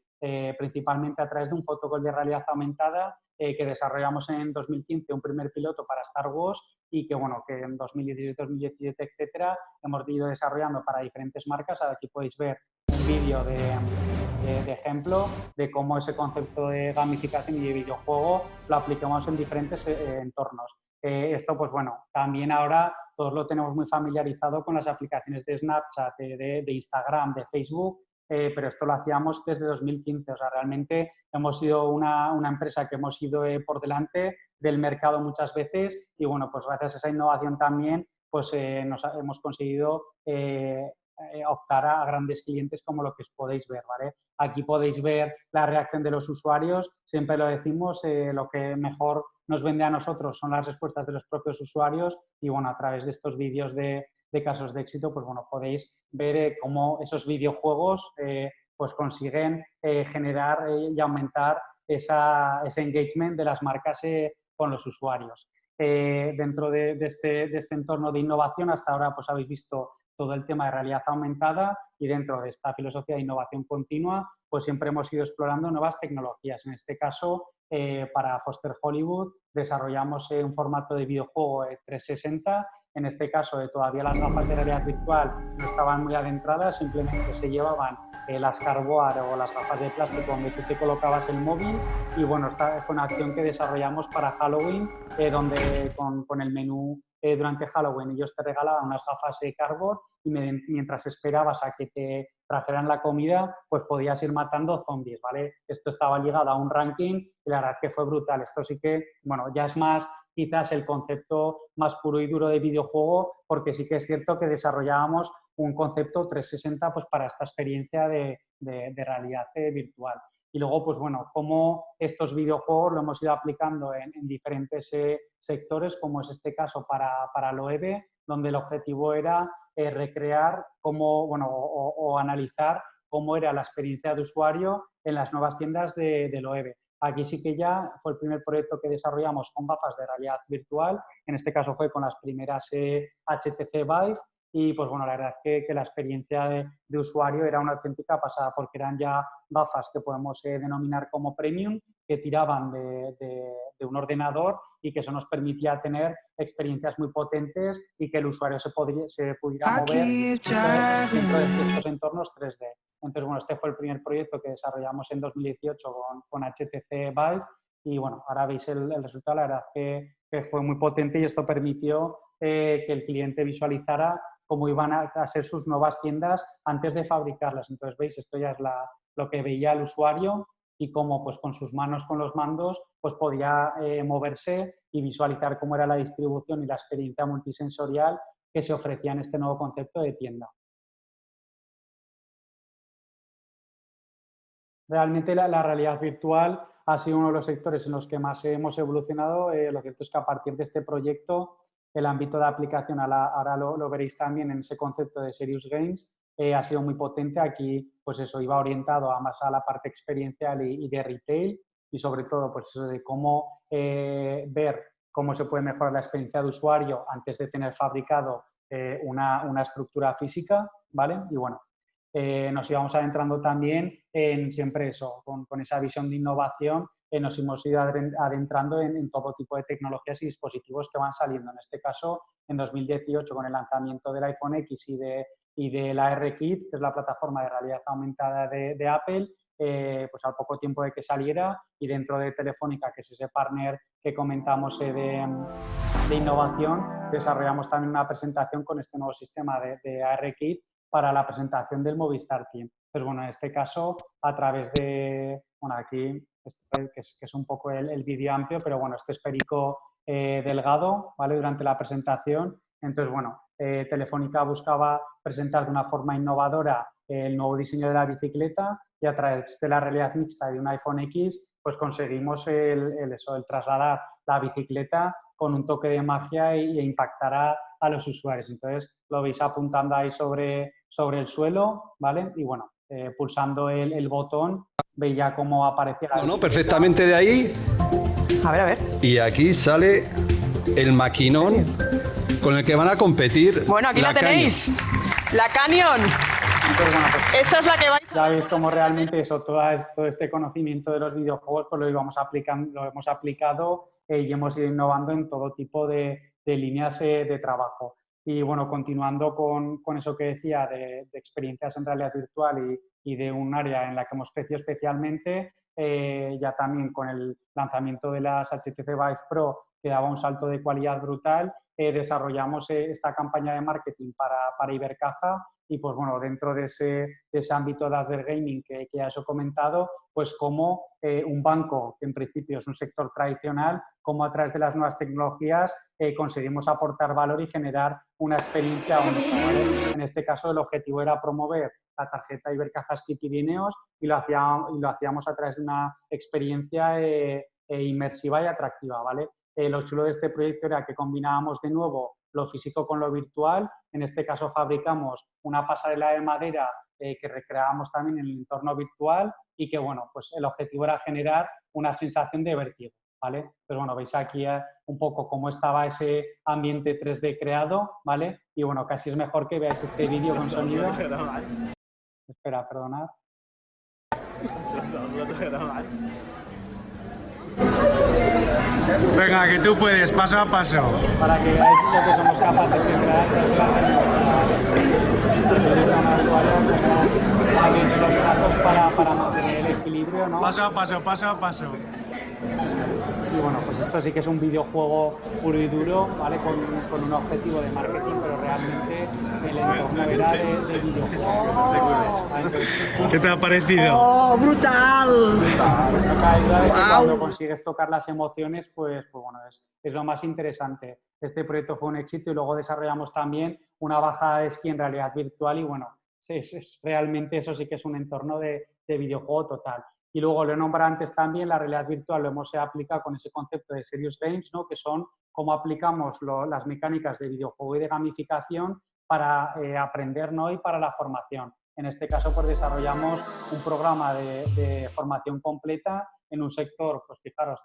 principalmente a través de un fotocall de realidad aumentada que desarrollamos en 2015, un primer piloto para Star Wars y que, bueno, que en 2016, 2017, etcétera, hemos ido desarrollando para diferentes marcas. Aquí podéis ver un vídeo de ejemplo de cómo ese concepto de gamificación y de videojuego lo aplicamos en diferentes entornos. Esto, pues bueno, también ahora todos lo tenemos muy familiarizado con las aplicaciones de Snapchat, de Instagram, de Facebook, pero esto lo hacíamos desde 2015. O sea, realmente hemos sido una empresa que hemos ido por delante del mercado muchas veces y, bueno, pues gracias a esa innovación también, pues hemos conseguido optar a grandes clientes como lo que podéis ver, ¿vale? Aquí podéis ver la reacción de los usuarios. Siempre lo decimos, lo que mejor nos vende a nosotros son las respuestas de los propios usuarios y, bueno, a través de estos vídeos de casos de éxito, pues bueno, podéis ver cómo esos videojuegos pues consiguen generar y aumentar ese engagement de las marcas con los usuarios. Dentro de este entorno de innovación, hasta ahora pues habéis visto todo el tema de realidad aumentada y dentro de esta filosofía de innovación continua, pues siempre hemos ido explorando nuevas tecnologías. En este caso, para Foster Hollywood desarrollamos un formato de videojuego 360. En este caso, todavía las gafas de realidad virtual no estaban muy adentradas, simplemente se llevaban las Cardboard o las gafas de plástico donde tú te colocabas el móvil y, bueno, esta fue una acción que desarrollamos para Halloween, donde con el menú durante Halloween ellos te regalaban unas gafas Cardboard y mientras esperabas a que te trajeran la comida, pues podías ir matando zombies, ¿vale? Esto estaba ligado a un ranking y la verdad que fue brutal. Esto sí que, bueno, ya es más quizás el concepto más puro y duro de videojuego, porque sí que es cierto que desarrollábamos un concepto 360 pues, para esta experiencia de realidad virtual. Y luego, pues bueno, cómo estos videojuegos lo hemos ido aplicando en diferentes sectores, como es este caso para Loewe, donde el objetivo era recrear cómo, bueno, o analizar cómo era la experiencia de usuario en las nuevas tiendas de Loewe. Aquí sí que ya fue el primer proyecto que desarrollamos con gafas de realidad virtual, en este caso fue con las primeras HTC Vive y pues bueno, la verdad es que la experiencia de usuario era una auténtica pasada porque eran ya gafas que podemos denominar como premium, que tiraban de un ordenador y que eso nos permitía tener experiencias muy potentes y que el usuario se pudiera mover dentro de estos entornos 3D. Entonces, bueno, este fue el primer proyecto que desarrollamos en 2018 con HTC Vive y, bueno, ahora veis el resultado. La verdad que fue muy potente y esto permitió que el cliente visualizara cómo iban a ser sus nuevas tiendas antes de fabricarlas. Entonces, veis, esto ya es lo que veía el usuario y cómo pues, con sus manos, con los mandos, pues podía moverse y visualizar cómo era la distribución y la experiencia multisensorial que se ofrecía en este nuevo concepto de tienda. Realmente la realidad virtual ha sido uno de los sectores en los que más hemos evolucionado. Lo cierto es que a partir de este proyecto, el ámbito de aplicación, ahora lo veréis también en ese concepto de Serious Games, ha sido muy potente. Aquí, pues eso, iba orientado más a la parte experiencial y de retail y sobre todo, pues eso de cómo ver cómo se puede mejorar la experiencia de usuario antes de tener fabricado una estructura física, ¿vale? Y bueno, nos íbamos adentrando también en siempre eso, con esa visión de innovación, nos hemos ido adentrando en todo tipo de tecnologías y dispositivos que van saliendo. En este caso, en 2018, con el lanzamiento del iPhone X y de la AR-Kit, que es la plataforma de realidad aumentada de Apple, pues al poco tiempo de que saliera, y dentro de Telefónica, que es ese partner que comentamos de innovación, desarrollamos también una presentación con este nuevo sistema de ARKit para la presentación del Movistar Team. Pues bueno, en este caso, a través de, bueno, aquí, que es un poco el vídeo amplio, pero bueno, este es Perico Delgado, ¿vale? Durante la presentación. Entonces, bueno, Telefónica buscaba presentar de una forma innovadora el nuevo diseño de la bicicleta, y a través de la realidad mixta de un iPhone X, pues conseguimos el trasladar la bicicleta con un toque de magia e impactar a los usuarios. Entonces, lo veis apuntando ahí sobre el suelo, ¿vale? Y bueno, pulsando el botón, veía cómo aparecía la bicicleta. Perfectamente de ahí. A ver, a ver. Y aquí sale el maquinón con el que van a competir. Bueno, aquí la tenéis. La Canyon. Entonces, bueno, pues, esta es la que vais a... Ya veis cómo realmente eso, todo este conocimiento de los videojuegos, pues lo hemos aplicado y hemos ido innovando en todo tipo de líneas de trabajo. Y bueno, continuando con eso que decía de experiencias en realidad virtual y de un área en la que hemos crecido especialmente, ya también con el lanzamiento de las HTC Vive Pro, que daba un salto de calidad brutal, desarrollamos esta campaña de marketing para Ibercaja. Y pues bueno, dentro de ese ámbito de Adver Gaming que ya os he comentado, pues como un banco, que en principio es un sector tradicional, como a través de las nuevas tecnologías conseguimos aportar valor y generar una experiencia única, ¿vale? En este caso, el objetivo era promover la tarjeta Ibercaja Ski Pirineos y lo hacíamos a través de una experiencia inmersiva y atractiva, ¿vale? Lo chulo de este proyecto era que combinábamos de nuevo lo físico con lo virtual. En este caso fabricamos una pasarela de madera que recreábamos también en el entorno virtual y que, bueno, pues el objetivo era generar una sensación de vértigo, ¿vale? Pues bueno, veis aquí un poco cómo estaba ese ambiente 3D creado, ¿vale? Y bueno, casi es mejor que veáis este vídeo con sonido. Espera, perdonad. Venga, que tú puedes, paso a paso. Para que veáis lo que somos capaces de crear para mantener el equilibrio, ¿no? Paso a paso, paso a paso. Y bueno, pues esto sí que es un videojuego puro y duro, ¿vale? Con un objetivo de marketing, pero realmente el entorno era de videojuego. ¿Qué te ha parecido? ¡Oh, brutal! Cuando consigues tocar las emociones, pues bueno, es lo más interesante. Este proyecto fue un éxito y luego desarrollamos también una bajada de esquí en realidad virtual y bueno, realmente eso sí que es un entorno de videojuego total. Y luego lo he nombrado antes también, la realidad virtual lo hemos aplicado con ese concepto de Serious Games, ¿no? Que son cómo aplicamos las mecánicas de videojuego y de gamificación para aprender, ¿no? Y para la formación. En este caso, pues desarrollamos un programa de formación completa en un sector, pues fijaros,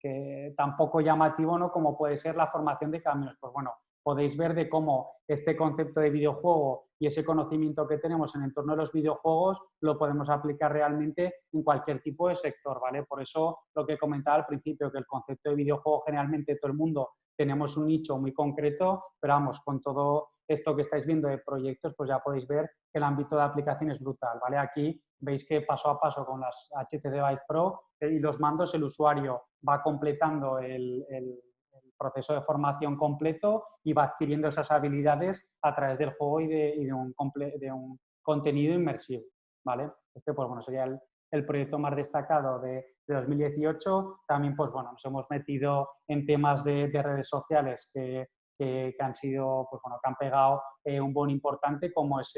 que tan poco llamativo, ¿no? Como puede ser la formación de camiones. Pues bueno, podéis ver de cómo este concepto de videojuego y ese conocimiento que tenemos en el entorno de los videojuegos lo podemos aplicar realmente en cualquier tipo de sector, ¿vale? Por eso lo que comentaba al principio, que el concepto de videojuego generalmente todo el mundo tenemos un nicho muy concreto, pero vamos, con todo esto que estáis viendo de proyectos, pues ya podéis ver que el ámbito de aplicación es brutal, ¿vale? Aquí veis que paso a paso con las HTC Vive Pro y los mandos el usuario va completando el proceso de formación completo y va adquiriendo esas habilidades a través del juego y de un contenido inmersivo, ¿vale? Este, pues bueno, sería el proyecto más destacado de 2018. También, pues bueno, nos hemos metido en temas de redes sociales que han sido, pues bueno, que han pegado un boom importante, como es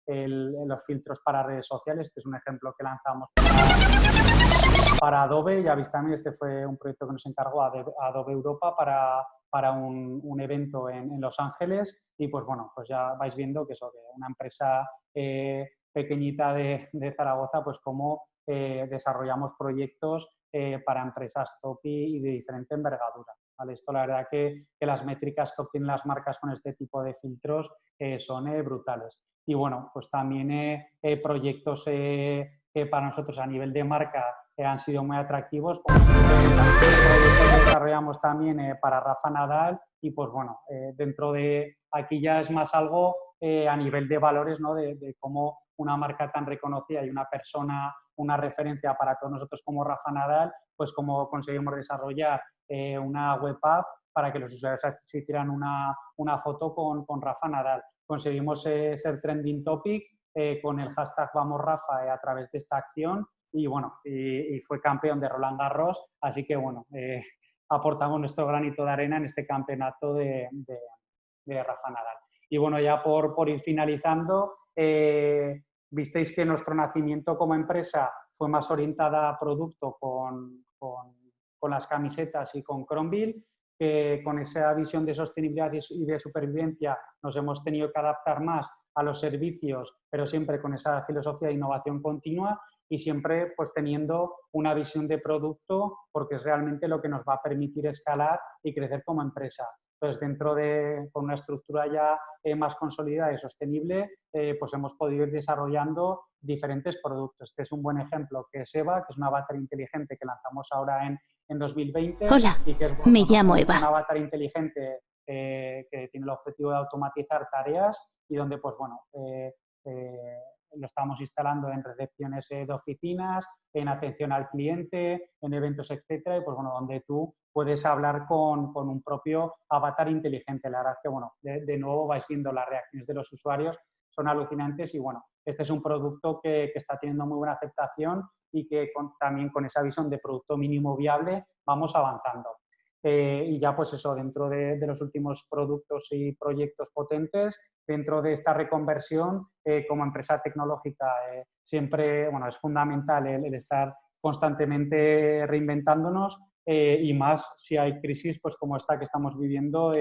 los filtros para redes sociales. Este es un ejemplo que lanzamos para Adobe. Ya veis también, este fue un proyecto que nos encargó Adobe Europa para un evento en Los Ángeles y pues bueno, pues ya vais viendo que una empresa pequeñita de Zaragoza, pues cómo desarrollamos proyectos para empresas top y de diferente envergadura, ¿vale? Esto la verdad que las métricas que obtienen las marcas con este tipo de filtros son brutales. Y bueno, pues también proyectos que para nosotros a nivel de marca han sido muy atractivos, pues desarrollamos también para Rafa Nadal y pues bueno, dentro de aquí ya es más algo a nivel de valores, ¿no? De cómo una marca tan reconocida y una persona, una referencia para todos nosotros como Rafa Nadal, pues cómo conseguimos desarrollar una web app para que los usuarios se hicieran una foto con Rafa Nadal. Conseguimos ser trending topic con el hashtag Vamos Rafa a través de esta acción y bueno, y fue campeón de Roland Garros, así que bueno, aportamos nuestro granito de arena en este campeonato de Rafa Nadal. Y bueno, ya por ir finalizando, visteis que nuestro nacimiento como empresa fue más orientada a producto con las camisetas y con Cromville, que con esa visión de sostenibilidad y de supervivencia nos hemos tenido que adaptar más a los servicios, pero siempre con esa filosofía de innovación continua y siempre pues teniendo una visión de producto porque es realmente lo que nos va a permitir escalar y crecer como empresa. Entonces, con una estructura ya más consolidada y sostenible, pues hemos podido ir desarrollando diferentes productos. Este es un buen ejemplo, que es Eva, que es un avatar inteligente que lanzamos ahora en 2020. Hola, y que es, me llamo Eva. Un avatar inteligente que tiene el objetivo de automatizar tareas y donde, pues bueno, lo estamos instalando en recepciones de oficinas, en atención al cliente, en eventos, etcétera, y pues bueno, donde tú puedes hablar con un propio avatar inteligente. La verdad es que, bueno, de nuevo vais viendo las reacciones de los usuarios, son alucinantes y bueno, este es un producto que está teniendo muy buena aceptación y que también con esa visión de producto mínimo viable vamos avanzando. Y ya pues eso, dentro de los últimos productos y proyectos potentes, dentro de esta reconversión como empresa tecnológica, siempre, bueno, es fundamental el estar constantemente reinventándonos y más si hay crisis pues como esta que estamos viviendo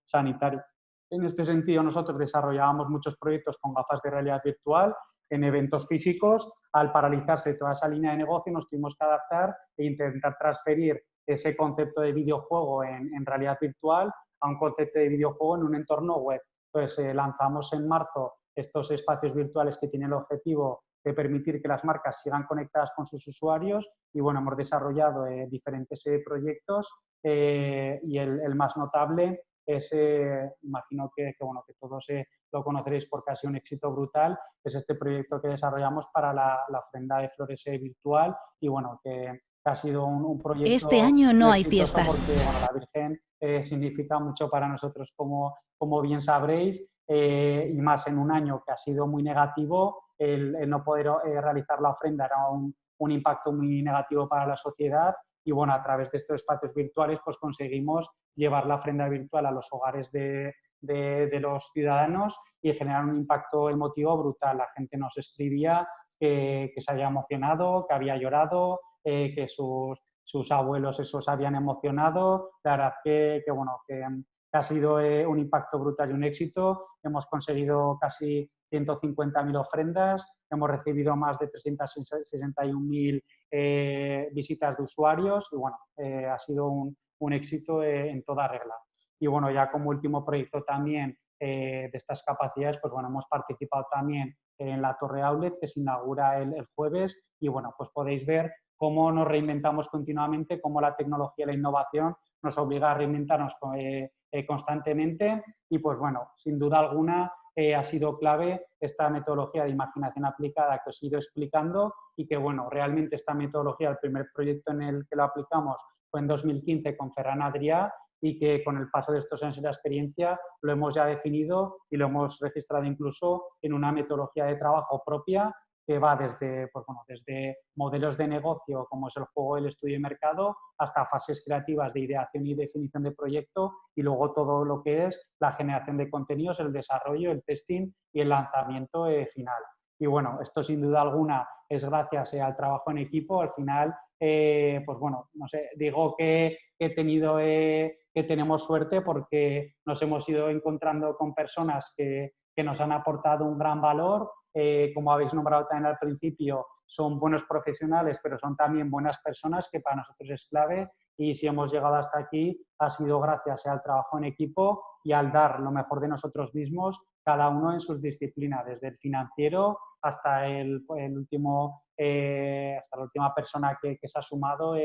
sanitaria. En este sentido, nosotros desarrollábamos muchos proyectos con gafas de realidad virtual en eventos físicos. Al paralizarse toda esa línea de negocio, nos tuvimos que adaptar e intentar transferir ese concepto de videojuego en realidad virtual a un concepto de videojuego en un entorno web. Entonces, lanzamos en marzo estos espacios virtuales que tienen el objetivo de permitir que las marcas sigan conectadas con sus usuarios y, bueno, hemos desarrollado diferentes proyectos y el más notable es, imagino que todos lo conoceréis porque ha sido un éxito brutal, es este proyecto que desarrollamos para la ofrenda de flores virtual y, bueno, que ha sido un proyecto... Este año no hay fiestas. Porque, bueno, la Virgen significa mucho para nosotros, como bien sabréis, y más en un año que ha sido muy negativo, el no poder realizar la ofrenda era un impacto muy negativo para la sociedad y, bueno, a través de estos espacios virtuales pues conseguimos llevar la ofrenda virtual a los hogares de los ciudadanos y generar un impacto emotivo brutal. La gente nos escribía que se había emocionado, que había llorado, que sus abuelos esos habían emocionado. La verdad que ha sido un impacto brutal y un éxito. Hemos conseguido casi 150.000 ofrendas, hemos recibido más de 361.000 visitas de usuarios y, bueno, ha sido un éxito en toda regla. Y, bueno, ya como último proyecto también de estas capacidades, pues bueno, hemos participado también en la Torre Outlet que se inaugura el jueves y, bueno, pues podéis ver cómo nos reinventamos continuamente, cómo la tecnología y la innovación nos obliga a reinventarnos constantemente y, pues bueno, sin duda alguna ha sido clave esta metodología de imaginación aplicada que os he ido explicando y que, bueno, realmente esta metodología, el primer proyecto en el que lo aplicamos fue en 2015 con Ferran Adrià y que con el paso de estos años de la experiencia lo hemos ya definido y lo hemos registrado incluso en una metodología de trabajo propia que va desde modelos de negocio, como es el juego, el estudio de mercado, hasta fases creativas de ideación y definición de proyecto y luego todo lo que es la generación de contenidos, el desarrollo, el testing y el lanzamiento final. Y, bueno, esto sin duda alguna es gracias al trabajo en equipo. Al final, pues bueno, no sé, digo que tenemos suerte porque nos hemos ido encontrando con personas que nos han aportado un gran valor. Como habéis nombrado también al principio, son buenos profesionales, pero son también buenas personas, que para nosotros es clave. Y si hemos llegado hasta aquí, ha sido gracias al trabajo en equipo y al dar lo mejor de nosotros mismos, cada uno en sus disciplinas, desde el financiero hasta hasta la última persona que se ha sumado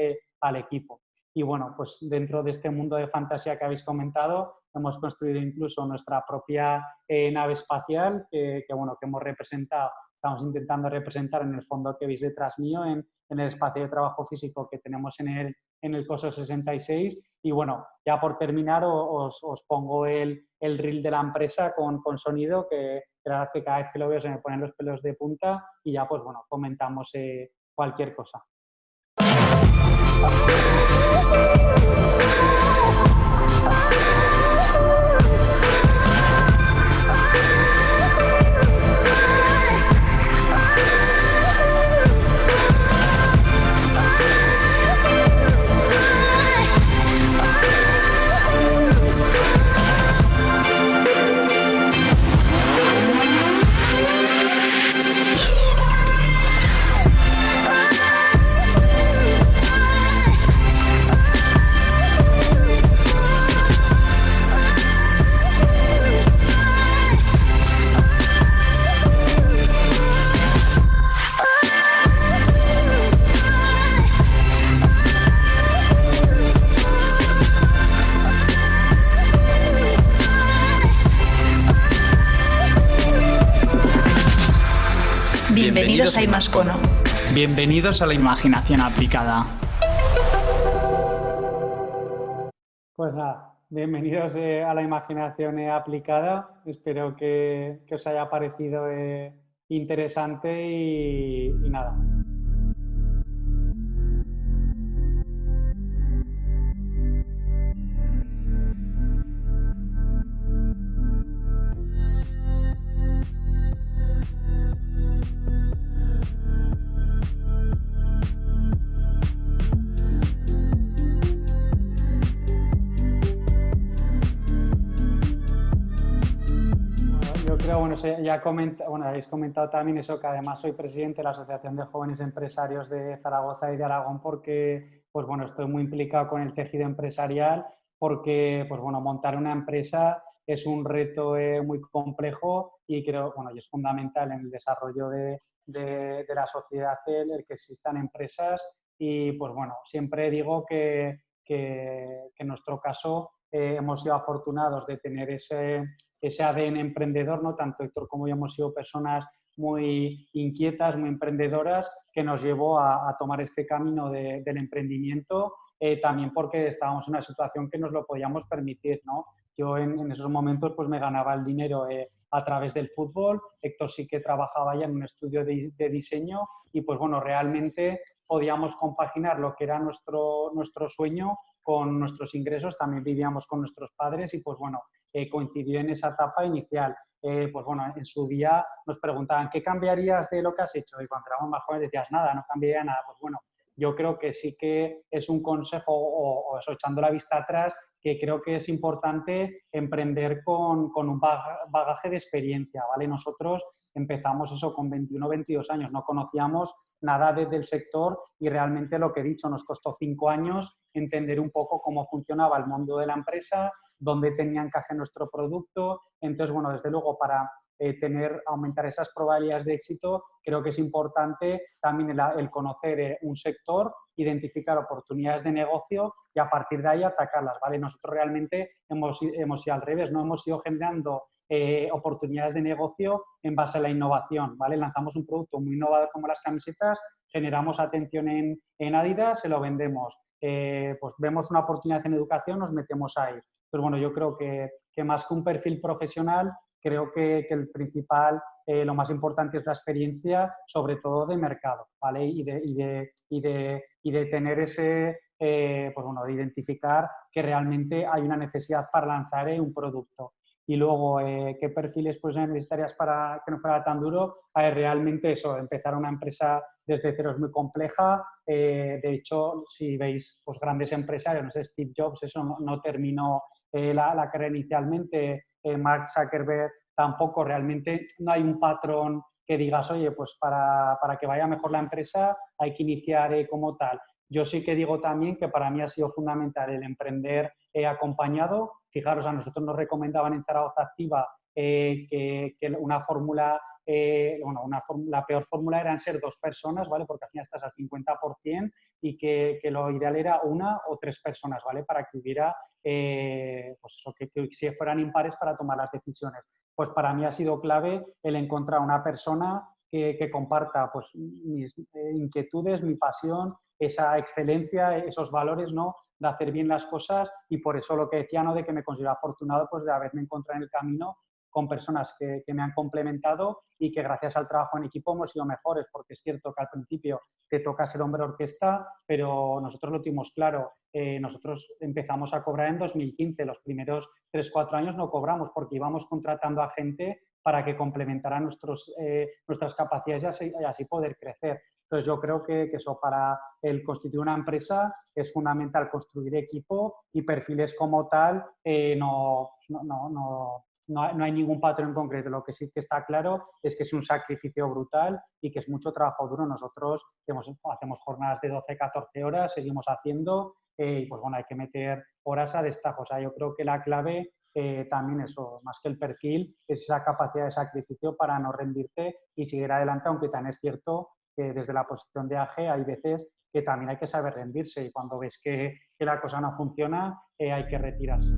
al equipo. Y, bueno, pues dentro de este mundo de fantasía que habéis comentado, hemos construido incluso nuestra propia nave espacial que hemos representado estamos intentando representar en el fondo que veis detrás mío, en el espacio de trabajo físico que tenemos en el COSO 66. Y bueno, ya por terminar os pongo el reel de la empresa con sonido, que la verdad que cada vez que lo veo se me ponen los pelos de punta y ya pues bueno, comentamos cualquier cosa. Bienvenidos a Imascono. Bienvenidos a la imaginación aplicada. Pues nada, bienvenidos a la imaginación aplicada. Espero que os haya parecido interesante y nada. Yo creo, bueno, habéis comentado también eso, que además soy presidente de la Asociación de Jóvenes Empresarios de Zaragoza y de Aragón porque, pues bueno, estoy muy implicado con el tejido empresarial porque, pues bueno, montar una empresa es un reto muy complejo y creo, bueno, y es fundamental en el desarrollo de la sociedad el que existan empresas y, pues bueno, siempre digo que en nuestro caso hemos sido afortunados de tener ese ADN emprendedor, ¿no? Tanto Héctor como yo hemos sido personas muy inquietas, muy emprendedoras, que nos llevó a tomar este camino del emprendimiento, también porque estábamos en una situación que nos lo podíamos permitir, ¿no? Yo en esos momentos pues me ganaba el dinero a través del fútbol, Héctor sí que trabajaba ya en un estudio de diseño y pues bueno, realmente podíamos compaginar lo que era nuestro sueño con nuestros ingresos, también vivíamos con nuestros padres y pues bueno, coincidió en esa etapa inicial. Pues bueno, en su día nos preguntaban, ¿qué cambiarías de lo que has hecho? Y cuando éramos más jóvenes decías, nada, no cambiaría nada. Pues bueno, yo creo que sí que es un consejo, o eso, echando la vista atrás, que creo que es importante emprender con un bagaje de experiencia, ¿vale? Nosotros empezamos eso con 21 o 22 años, no conocíamos nada del sector y realmente lo que he dicho, nos costó 5 años entender un poco cómo funcionaba el mundo de la empresa, dónde tenía encaje nuestro producto. Entonces, bueno, desde luego para aumentar esas probabilidades de éxito, creo que es importante también el conocer un sector, identificar oportunidades de negocio y a partir de ahí atacarlas, ¿vale? Nosotros realmente hemos ido al revés, no hemos ido generando oportunidades de negocio en base a la innovación, ¿vale? Lanzamos un producto muy innovador como las camisetas, generamos atención en Adidas, se lo vendemos. Pues vemos una oportunidad en educación, nos metemos ahí. Pues bueno, yo creo que más que un perfil profesional, creo que el principal, lo más importante es la experiencia, sobre todo de mercado, ¿vale? Y de tener ese, pues bueno, de identificar que realmente hay una necesidad para lanzar un producto. Y luego, ¿qué perfiles pues, necesitarías para que no fuera tan duro? Realmente eso, empezar una empresa desde cero es muy compleja. De hecho, si veis pues, grandes empresarios, no sé, Steve Jobs, eso no terminó la carrera inicialmente, Mark Zuckerberg tampoco, realmente no hay un patrón que digas, oye, pues para que vaya mejor la empresa hay que iniciar como tal. Yo sí que digo también que para mí ha sido fundamental el emprender acompañado. Fijaros, a nosotros nos recomendaban en Zaragoza Activa que una fórmula, la peor fórmula eran ser 2 personas, ¿vale? Porque al final estás al 50% y que lo ideal era 1 o 3 personas, ¿vale? Para que hubiera, pues eso, que si fueran impares para tomar las decisiones. Pues para mí ha sido clave el encontrar una persona que comparta pues, mis inquietudes, mi pasión, esa excelencia, esos valores, ¿no?, de hacer bien las cosas, y por eso lo que decía, ¿no?, de que me considero afortunado pues, de haberme encontrado en el camino con personas que me han complementado y que gracias al trabajo en equipo hemos sido mejores, porque es cierto que al principio te toca ser hombre orquesta, pero nosotros lo tuvimos claro. Nosotros empezamos a cobrar en 2015, los primeros 3-4 años no cobramos porque íbamos contratando a gente para que complementara nuestras capacidades y así poder crecer. Entonces yo creo que eso para el constituir una empresa es fundamental, construir equipo y perfiles como tal no hay ningún patrón en concreto. Lo que sí que está claro es que es un sacrificio brutal y que es mucho trabajo duro. Nosotros hacemos jornadas de 12-14 horas, seguimos haciendo y pues bueno, hay que meter horas a destajo. O sea, yo creo que la clave también eso, más que el perfil, es esa capacidad de sacrificio para no rendirte y seguir adelante, aunque también es cierto que desde la posición de AG hay veces que también hay que saber rendirse y cuando ves que la cosa no funciona hay que retirarse.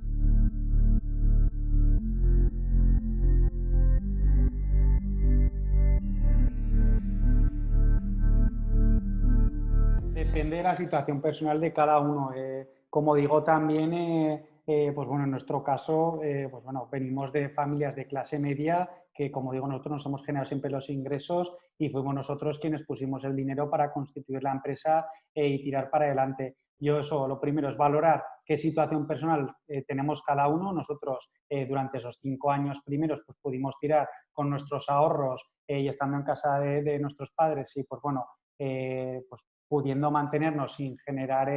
Depende de la situación personal de cada uno. Como digo también, pues bueno, en nuestro caso, pues bueno, venimos de familias de clase media que, como digo, nosotros nos hemos generado siempre los ingresos y fuimos nosotros quienes pusimos el dinero para constituir la empresa y tirar para adelante. Yo eso, lo primero es valorar qué situación personal tenemos cada uno. Nosotros durante esos 5 años primeros pues pudimos tirar con nuestros ahorros y estando en casa de nuestros padres y pues bueno, pues pudiendo mantenernos sin generar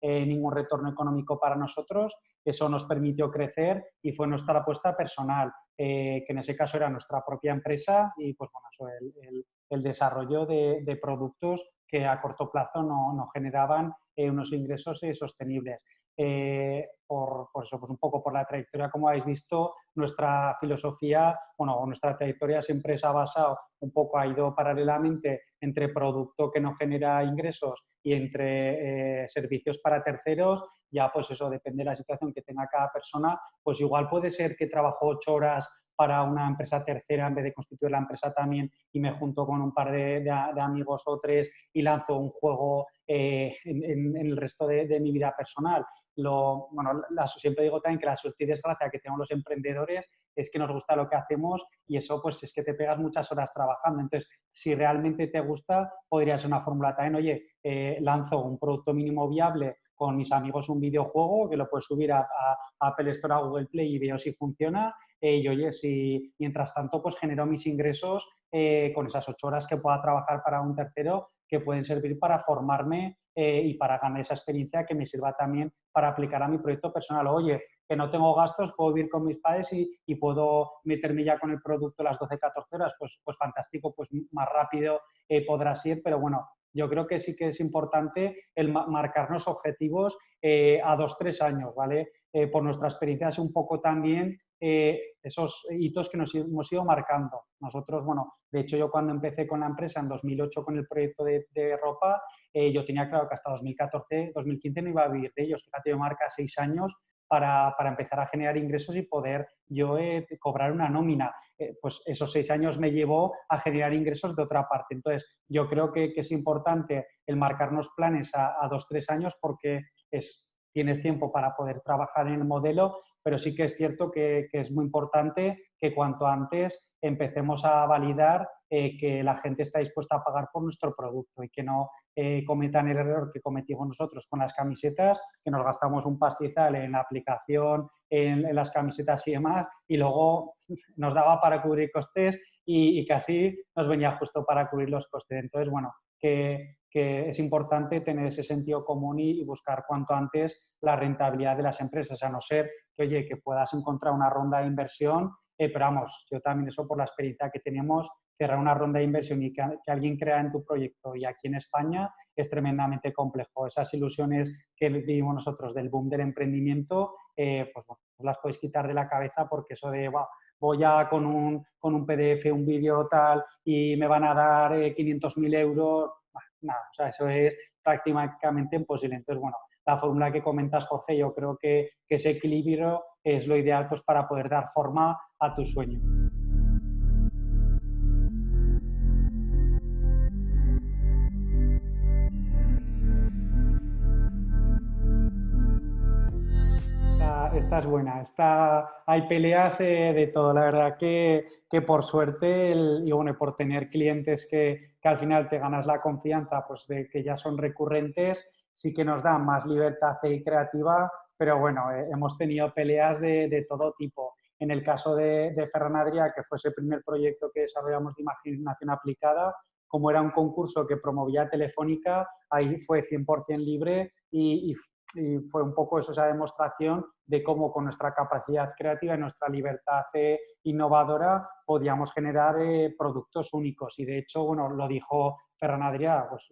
ningún retorno económico para nosotros. Eso nos permitió crecer y fue nuestra apuesta personal, que en ese caso era nuestra propia empresa y pues bueno, eso, el desarrollo de productos que a corto plazo no generaban unos ingresos sostenibles. Por eso, pues un poco por la trayectoria, como habéis visto, nuestra filosofía, bueno, nuestra trayectoria siempre se ha basado un poco, ha ido paralelamente entre producto que no genera ingresos y entre servicios para terceros. Ya pues eso depende de la situación que tenga cada persona, pues igual puede ser que trabajo 8 horas para una empresa tercera en vez de constituir la empresa también y me junto con un par de amigos o 3 y lanzo un juego en el resto de mi vida personal. Siempre digo también que la suerte y desgracia que tenemos los emprendedores es que nos gusta lo que hacemos y eso pues es que te pegas muchas horas trabajando. Entonces, si realmente te gusta, podría ser una fórmula también, oye, lanzo un producto mínimo viable con mis amigos un videojuego que lo puedes subir a Apple Store, a Google Play y veo si funciona. Y oye, si mientras tanto pues genero mis ingresos con esas 8 horas que pueda trabajar para un tercero que pueden servir para formarme y para ganar esa experiencia que me sirva también para aplicar a mi proyecto personal. Oye, que no tengo gastos, puedo vivir con mis padres y puedo meterme ya con el producto las 12-14 horas, pues fantástico, pues más rápido podrá ser, pero bueno, yo creo que sí que es importante el marcarnos objetivos a 2-3 años, ¿vale? Por nuestra experiencia es un poco también esos hitos que nos hemos ido marcando. Nosotros, bueno, de hecho yo cuando empecé con la empresa en 2008 con el proyecto de ropa, yo tenía claro que hasta 2015 no iba a vivir de ellos. Fíjate, yo marca 6 años para empezar a generar ingresos y poder yo cobrar una nómina. Pues esos 6 años me llevó a generar ingresos de otra parte. Entonces, yo creo que es importante el marcarnos planes a 2-3 años porque tienes tiempo para poder trabajar en el modelo, pero sí que es cierto que es muy importante que cuanto antes empecemos a validar que la gente está dispuesta a pagar por nuestro producto y que no cometan el error que cometimos nosotros con las camisetas, que nos gastamos un pastizal en la aplicación, en las camisetas y demás, y luego nos daba para cubrir costes y casi nos venía justo para cubrir los costes. Entonces, bueno, que es importante tener ese sentido común y buscar cuanto antes la rentabilidad de las empresas, a no ser que, oye, que puedas encontrar una ronda de inversión, pero vamos, yo también eso por la experiencia que tenemos, cerrar una ronda de inversión y que alguien crea en tu proyecto y aquí en España es tremendamente complejo. Esas ilusiones que vivimos nosotros del boom del emprendimiento, pues bueno, las podéis quitar de la cabeza porque eso de, wow, voy a con un PDF, un vídeo tal y me van a dar 500.000 euros, nada, o sea, eso es prácticamente imposible. Entonces, bueno, la fórmula que comentas, Jorge, yo creo que ese equilibrio es lo ideal pues, para poder dar forma a tu sueño. esta es buena. Hay peleas de todo. La verdad que por suerte y bueno, por tener clientes que al final te ganas la confianza pues, de que ya son recurrentes, sí que nos dan más libertad creativa, pero bueno, hemos tenido peleas de todo tipo. En el caso de Ferran Adrià, que fue ese primer proyecto que desarrollamos de imaginación aplicada, como era un concurso que promovía Telefónica, ahí fue 100% libre y fue un poco eso, esa demostración de cómo con nuestra capacidad creativa y nuestra libertad innovadora podíamos generar productos únicos. Y de hecho, bueno, lo dijo Ferran Adrià, pues,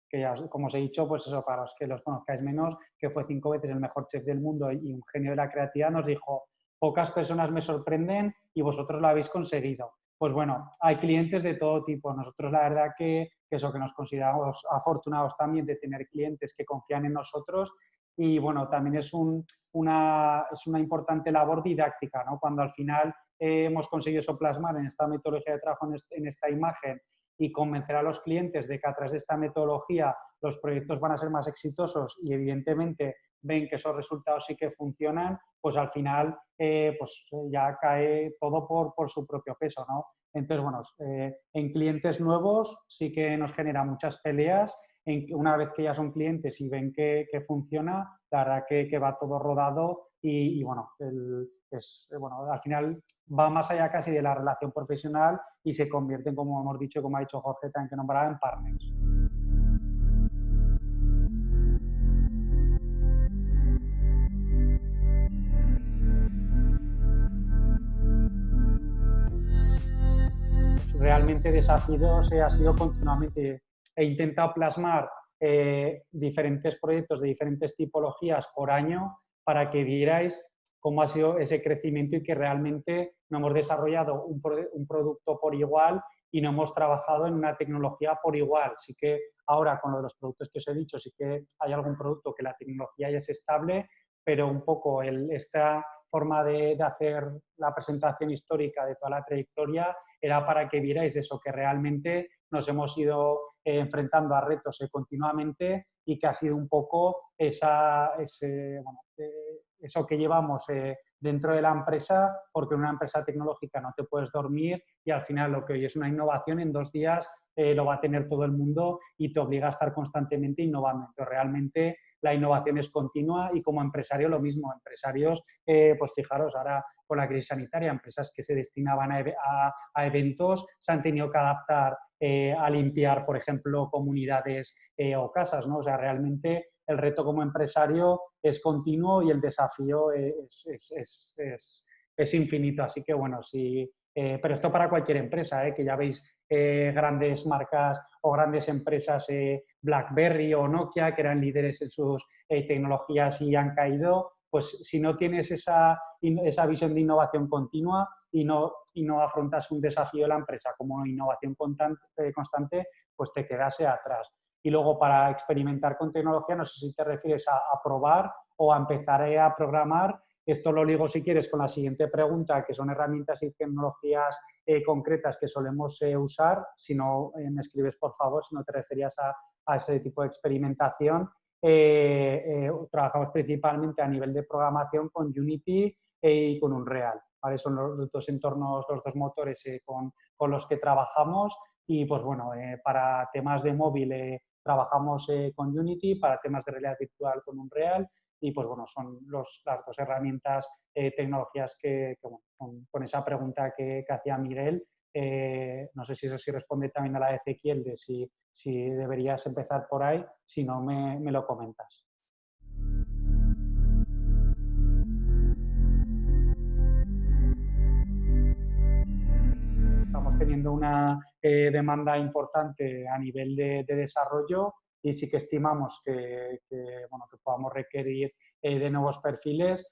que ya, como os he dicho, pues eso, para los que los conozcáis menos, que fue 5 veces el mejor chef del mundo y un genio de la creatividad, nos dijo: pocas personas me sorprenden y vosotros lo habéis conseguido. Pues bueno, hay clientes de todo tipo. Nosotros la verdad que eso, que nos consideramos afortunados también de tener clientes que confían en nosotros y bueno, también es una importante labor didáctica, ¿no? Cuando al final hemos conseguido eso plasmar en esta metodología de trabajo, en esta imagen y convencer a los clientes de que a través de esta metodología los proyectos van a ser más exitosos y evidentemente ven que esos resultados sí que funcionan, pues al final pues ya cae todo por su propio peso, ¿no? Entonces, bueno, en clientes nuevos sí que nos genera muchas peleas. Una vez que ya son clientes y ven que funciona, la verdad que va todo rodado y bueno, bueno, al final va más allá casi de la relación profesional y se convierten, como hemos dicho, como ha dicho Jorge, también que nombraba, en partners. Realmente desafíos ha sido continuamente. He intentado plasmar diferentes proyectos de diferentes tipologías por año para que vierais cómo ha sido ese crecimiento y que realmente no hemos desarrollado un producto por igual y no hemos trabajado en una tecnología por igual. Sí que ahora con lo de los productos que os he dicho, sí que hay algún producto que la tecnología ya es estable, pero un poco esta forma de hacer la presentación histórica de toda la trayectoria era para que vierais eso, que realmente nos hemos ido enfrentando a retos continuamente y que ha sido un poco eso que llevamos dentro de la empresa, porque en una empresa tecnológica no te puedes dormir y al final lo que hoy es una innovación en 2 días lo va a tener todo el mundo y te obliga a estar constantemente innovando. Entonces, realmente la innovación es continua y como empresario lo mismo. Empresarios, pues fijaros, ahora con la crisis sanitaria, empresas que se destinaban a eventos se han tenido que adaptar a limpiar, por ejemplo, comunidades o casas, ¿no? O sea, realmente el reto como empresario es continuo y el desafío es infinito. Así que, bueno, sí, pero esto para cualquier empresa, que ya veis grandes marcas o grandes empresas, BlackBerry o Nokia, que eran líderes en sus tecnologías y han caído, pues si no tienes esa visión de innovación continua y no afrontas un desafío de la empresa como innovación constante, pues te quedas atrás. Y luego para experimentar con tecnología, no sé si te refieres a probar o a empezar a programar. Esto lo ligo, si quieres, con la siguiente pregunta, que son herramientas y tecnologías concretas que solemos usar. Si no, me escribes, por favor, si no te referías a ese tipo de experimentación. Trabajamos principalmente a nivel de programación con Unity y con Unreal, ¿vale? Son los 2 entornos, los 2 motores con los que trabajamos y, pues bueno, para temas de móvil trabajamos con Unity, para temas de realidad virtual con Unreal y, pues bueno, son las 2 herramientas, tecnologías que bueno, con esa pregunta que hacía Miguel, no sé si eso sí responde también a la de Ezequiel, de si deberías empezar por ahí, si no me lo comentas. Estamos teniendo una demanda importante a nivel de desarrollo y sí que estimamos que podamos requerir de nuevos perfiles.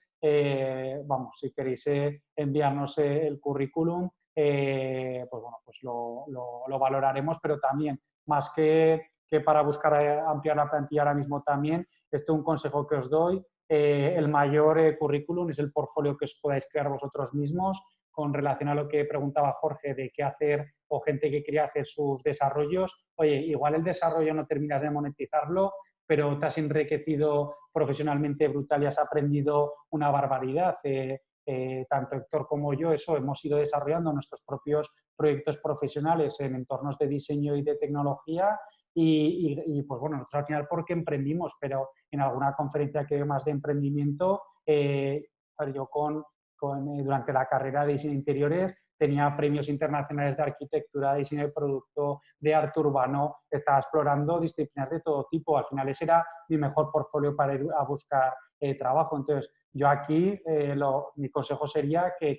Vamos, si queréis enviarnos el currículum, pues bueno, pues lo valoraremos, pero también, más que para buscar ampliar la plantilla ahora mismo también, un consejo que os doy, el mayor currículum es el portfolio que os podáis crear vosotros mismos con relación a lo que preguntaba Jorge de qué hacer o gente que quería hacer sus desarrollos. Oye, igual el desarrollo no terminas de monetizarlo, pero te has enriquecido profesionalmente brutal y has aprendido una barbaridad. Tanto Héctor como yo, eso, hemos ido desarrollando nuestros propios proyectos profesionales en entornos de diseño y de tecnología pues bueno, nosotros al final porque emprendimos, pero en alguna conferencia que veo más de emprendimiento, yo durante la carrera de diseño de interiores tenía premios internacionales de arquitectura, de diseño de producto, de arte urbano, estaba explorando disciplinas de todo tipo. Al final ese era mi mejor portfolio para ir a buscar trabajo. Entonces, yo aquí mi consejo sería que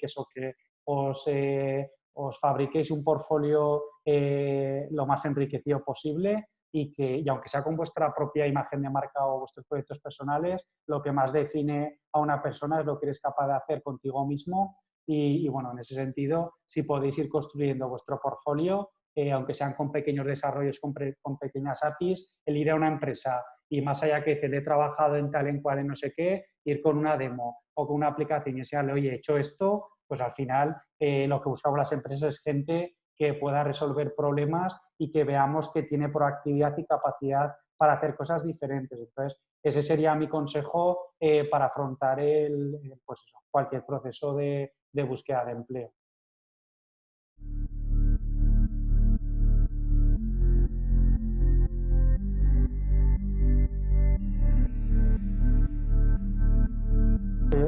os fabriquéis un portfolio lo más enriquecido posible y aunque sea con vuestra propia imagen de marca o vuestros proyectos personales, lo que más define a una persona es lo que eres capaz de hacer contigo mismo y bueno, en ese sentido, si podéis ir construyendo vuestro portfolio, aunque sean con pequeños desarrollos, con pequeñas APIs, el ir a una empresa y más allá que decirle he trabajado en tal, en cual, en no sé qué, ir con una demo o con una aplicación y decirle, oye, he hecho esto, pues al final lo que buscamos las empresas es gente que pueda resolver problemas y que veamos que tiene proactividad y capacidad para hacer cosas diferentes. Entonces, ese sería mi consejo para afrontar pues eso, cualquier proceso de búsqueda de empleo.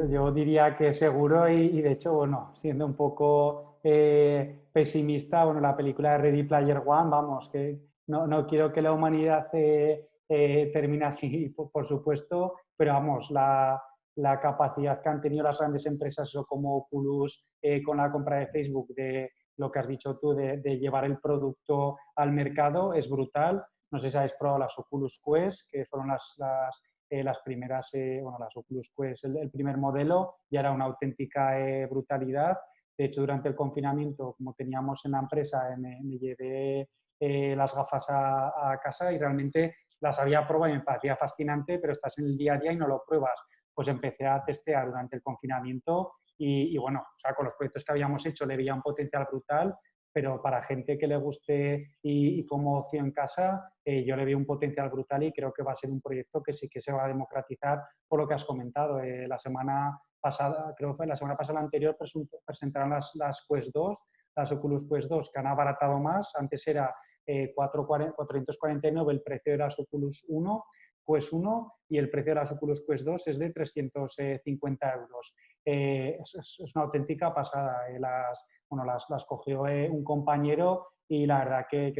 Yo diría que seguro y de hecho, bueno, siendo un poco pesimista, bueno, la película de Ready Player One, vamos, que no quiero que la humanidad termine así, por supuesto, pero vamos, la capacidad que han tenido las grandes empresas como Oculus con la compra de Facebook, de lo que has dicho tú, de llevar el producto al mercado, es brutal. No sé si habéis probado las Oculus Quest, que fueron las primeras, bueno, las Oculus Quest, el primer modelo, ya era una auténtica brutalidad. De hecho, durante el confinamiento, como teníamos en la empresa, me llevé las gafas a casa y realmente las había probado y me parecía fascinante, pero estás en el día a día y no lo pruebas. Pues empecé a testear durante el confinamiento y bueno, o sea, con los proyectos que habíamos hecho le veía un potencial brutal, pero para gente que le guste y como ocio en casa, yo le veo un potencial brutal y creo que va a ser un proyecto que sí que se va a democratizar por lo que has comentado. La semana pasada, creo que fue la semana pasada, la anterior, presentaron las Quest 2, las Oculus Quest 2, que han abaratado más. Antes era 449 el precio de las Oculus 1, Quest 1 y el precio de las Oculus Quest 2 es de 350 euros. Es una auténtica pasada. Las cogió un compañero y la verdad que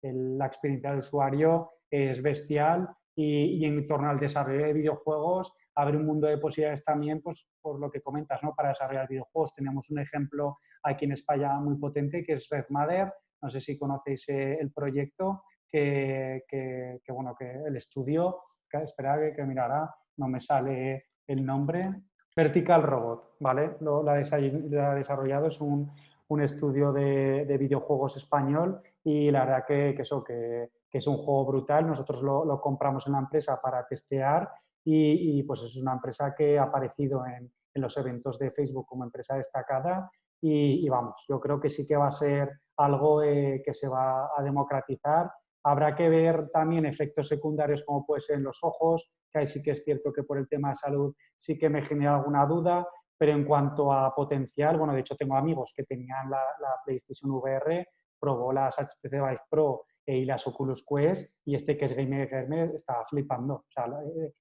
la experiencia del usuario es bestial y en torno al desarrollo de videojuegos abre un mundo de posibilidades también, pues por lo que comentas, ¿no? Para desarrollar videojuegos. Tenemos un ejemplo aquí en España muy potente que es Red Mother. No sé si conocéis el proyecto que el estudio, espera que mirará, no me sale el nombre, Vertical Robot, ¿vale? La ha desarrollado, es un estudio de videojuegos español y la verdad que es un juego brutal. Nosotros lo compramos en la empresa para testear y pues es una empresa que ha aparecido en los eventos de Facebook como empresa destacada y vamos, yo creo que sí que va a ser algo que se va a democratizar. Habrá que ver también efectos secundarios como puede ser en los ojos, que ahí sí que es cierto que por el tema de salud sí que me genera alguna duda, pero en cuanto a potencial, bueno, de hecho tengo amigos que tenían la PlayStation VR, probó las HTC Vive Pro y las Oculus Quest y que es gamer estaba flipando. O sea,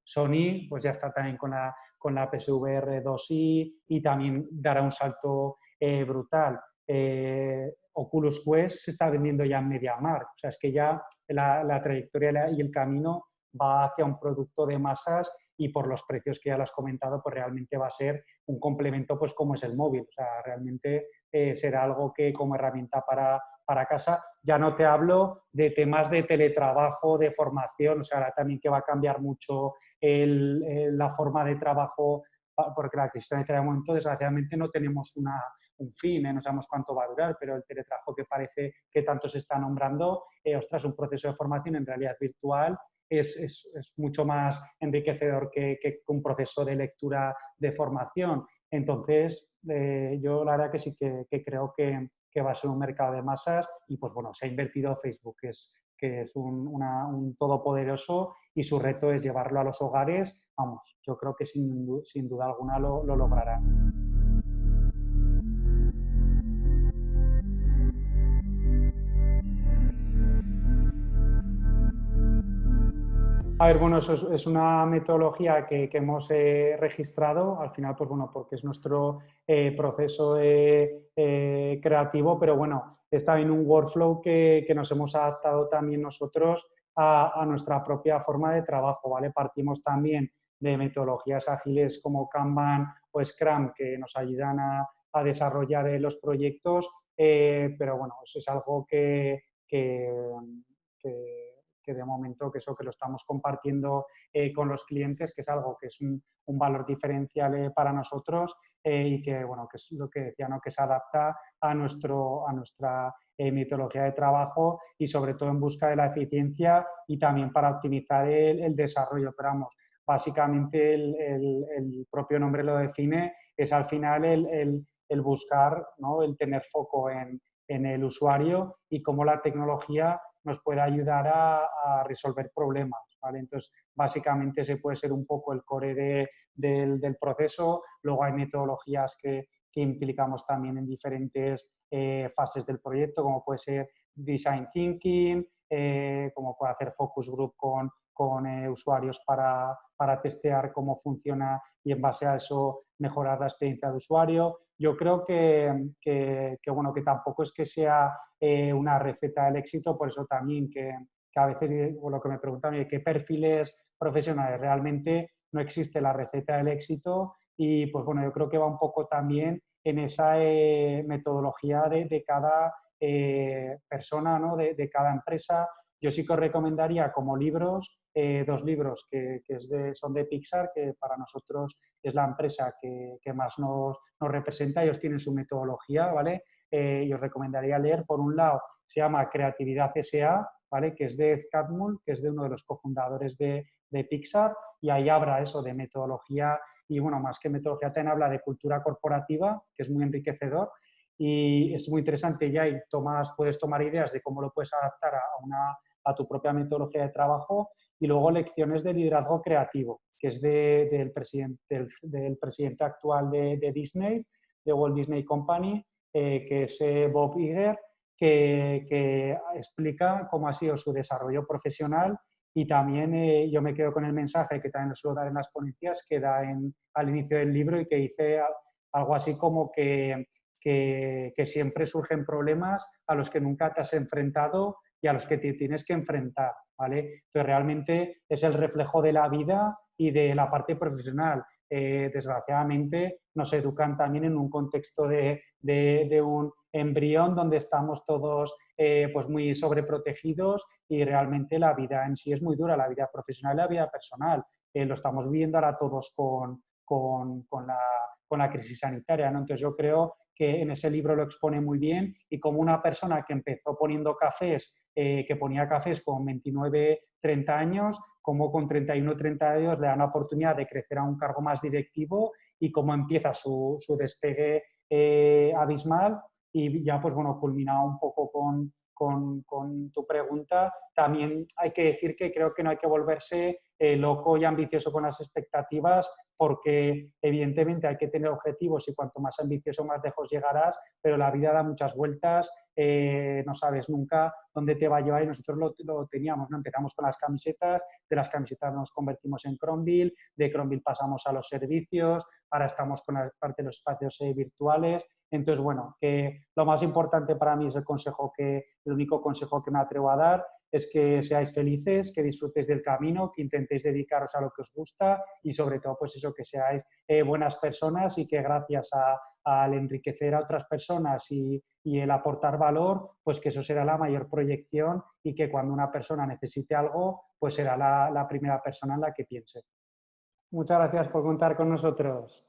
Sony pues ya está también con la PSVR 2i y también dará un salto brutal. Oculus Quest se está vendiendo ya en MediaMarkt. O sea, es que ya la trayectoria y el camino va hacia un producto de masas y por los precios que ya lo has comentado, pues realmente va a ser un complemento pues como es el móvil. O sea, realmente será algo que como herramienta para casa. Ya no te hablo de temas de teletrabajo, de formación, o sea, ahora también que va a cambiar mucho la forma de trabajo, porque la crisis sanitaria de momento, desgraciadamente, no tenemos un fin, no sabemos cuánto va a durar, pero el teletrabajo que parece que tanto se está nombrando, ostras, un proceso de formación en realidad virtual es mucho más enriquecedor que un proceso de lectura de formación. Entonces, yo la verdad que sí que creo que va a ser un mercado de masas y pues bueno, se ha invertido Facebook, que que es un todopoderoso y su reto es llevarlo a los hogares. Vamos, yo creo que sin duda alguna lo logrará. A ver, bueno, eso es una metodología que hemos registrado, al final, pues bueno, porque es nuestro proceso creativo, pero bueno, está en un workflow que nos hemos adaptado también nosotros a nuestra propia forma de trabajo, ¿vale? Partimos también de metodologías ágiles como Kanban o Scrum que nos ayudan a desarrollar los proyectos, pero bueno, eso es algo que de momento que lo estamos compartiendo con los clientes, que es algo que es un valor diferencial para nosotros y que, bueno, que es lo que decía, ¿no? Que se adapta a nuestra metodología de trabajo y sobre todo en busca de la eficiencia y también para optimizar el desarrollo. Pero vamos, básicamente el propio nombre lo define, es al final el buscar, ¿no? El tener foco en el usuario y cómo la tecnología nos puede ayudar a resolver problemas, ¿vale? Entonces, básicamente ese puede ser un poco el core del proceso. Luego hay metodologías que implicamos también en diferentes fases del proyecto, como puede ser Design Thinking, como puede hacer Focus Group con usuarios para testear cómo funciona y en base a eso mejorar la experiencia de usuario. Yo creo que bueno, que tampoco es que sea una receta del éxito, por eso también que a veces lo que me preguntan, ¿qué perfiles profesionales? Realmente no existe la receta del éxito y pues bueno, yo creo que va un poco también en esa metodología de cada persona, ¿no? de cada empresa. Yo sí que os recomendaría como libros, dos libros que son de Pixar, que para nosotros es la empresa que más nos representa. Ellos tienen su metodología, ¿vale? Y os recomendaría leer, por un lado, se llama Creatividad S.A., ¿vale? Que es de Ed Catmull, que es de uno de los cofundadores de Pixar, y ahí habla eso de metodología, y bueno, más que metodología, también habla de cultura corporativa, que es muy enriquecedor, y es muy interesante, y ahí puedes tomar ideas de cómo lo puedes adaptar a tu propia metodología de trabajo, y luego lecciones de liderazgo creativo, que es del presidente actual de Disney, de Walt Disney Company, que es Bob Iger, que explica cómo ha sido su desarrollo profesional y también yo me quedo con el mensaje que también lo suelo dar en las ponencias, que da al inicio del libro y que dice algo así como que siempre surgen problemas a los que nunca te has enfrentado y a los que te tienes que enfrentar, ¿vale? Entonces, realmente es el reflejo de la vida y de la parte profesional. Desgraciadamente, nos educan también en un contexto de un embrión donde estamos todos pues muy sobreprotegidos y realmente la vida en sí es muy dura, la vida profesional y la vida personal. Lo estamos viviendo ahora todos con la crisis sanitaria, ¿no? Entonces, yo creo que en ese libro lo expone muy bien y como una persona que empezó poniendo cafés, que ponía cafés con 29, 30 años, como con 31 o 30 años le dan la oportunidad de crecer a un cargo más directivo y cómo empieza su despegue abismal y ya, pues bueno, culminado un poco con tu pregunta, también hay que decir que creo que no hay que volverse loco y ambicioso con las expectativas porque evidentemente hay que tener objetivos y cuanto más ambicioso más lejos llegarás, pero la vida da muchas vueltas, no sabes nunca dónde te va a llevar y nosotros lo teníamos, ¿no? Empezamos con las camisetas, de las camisetas nos convertimos en Crombill, de Crombill pasamos a los servicios, ahora estamos con la parte de los espacios virtuales. Entonces, bueno, que lo más importante para mí es el único consejo que me atrevo a dar es que seáis felices, que disfrutéis del camino, que intentéis dedicaros a lo que os gusta y sobre todo, pues eso, que seáis buenas personas y que gracias al enriquecer a otras personas y el aportar valor, pues que eso será la mayor proyección y que cuando una persona necesite algo, pues será la primera persona en la que piense. Muchas gracias por contar con nosotros.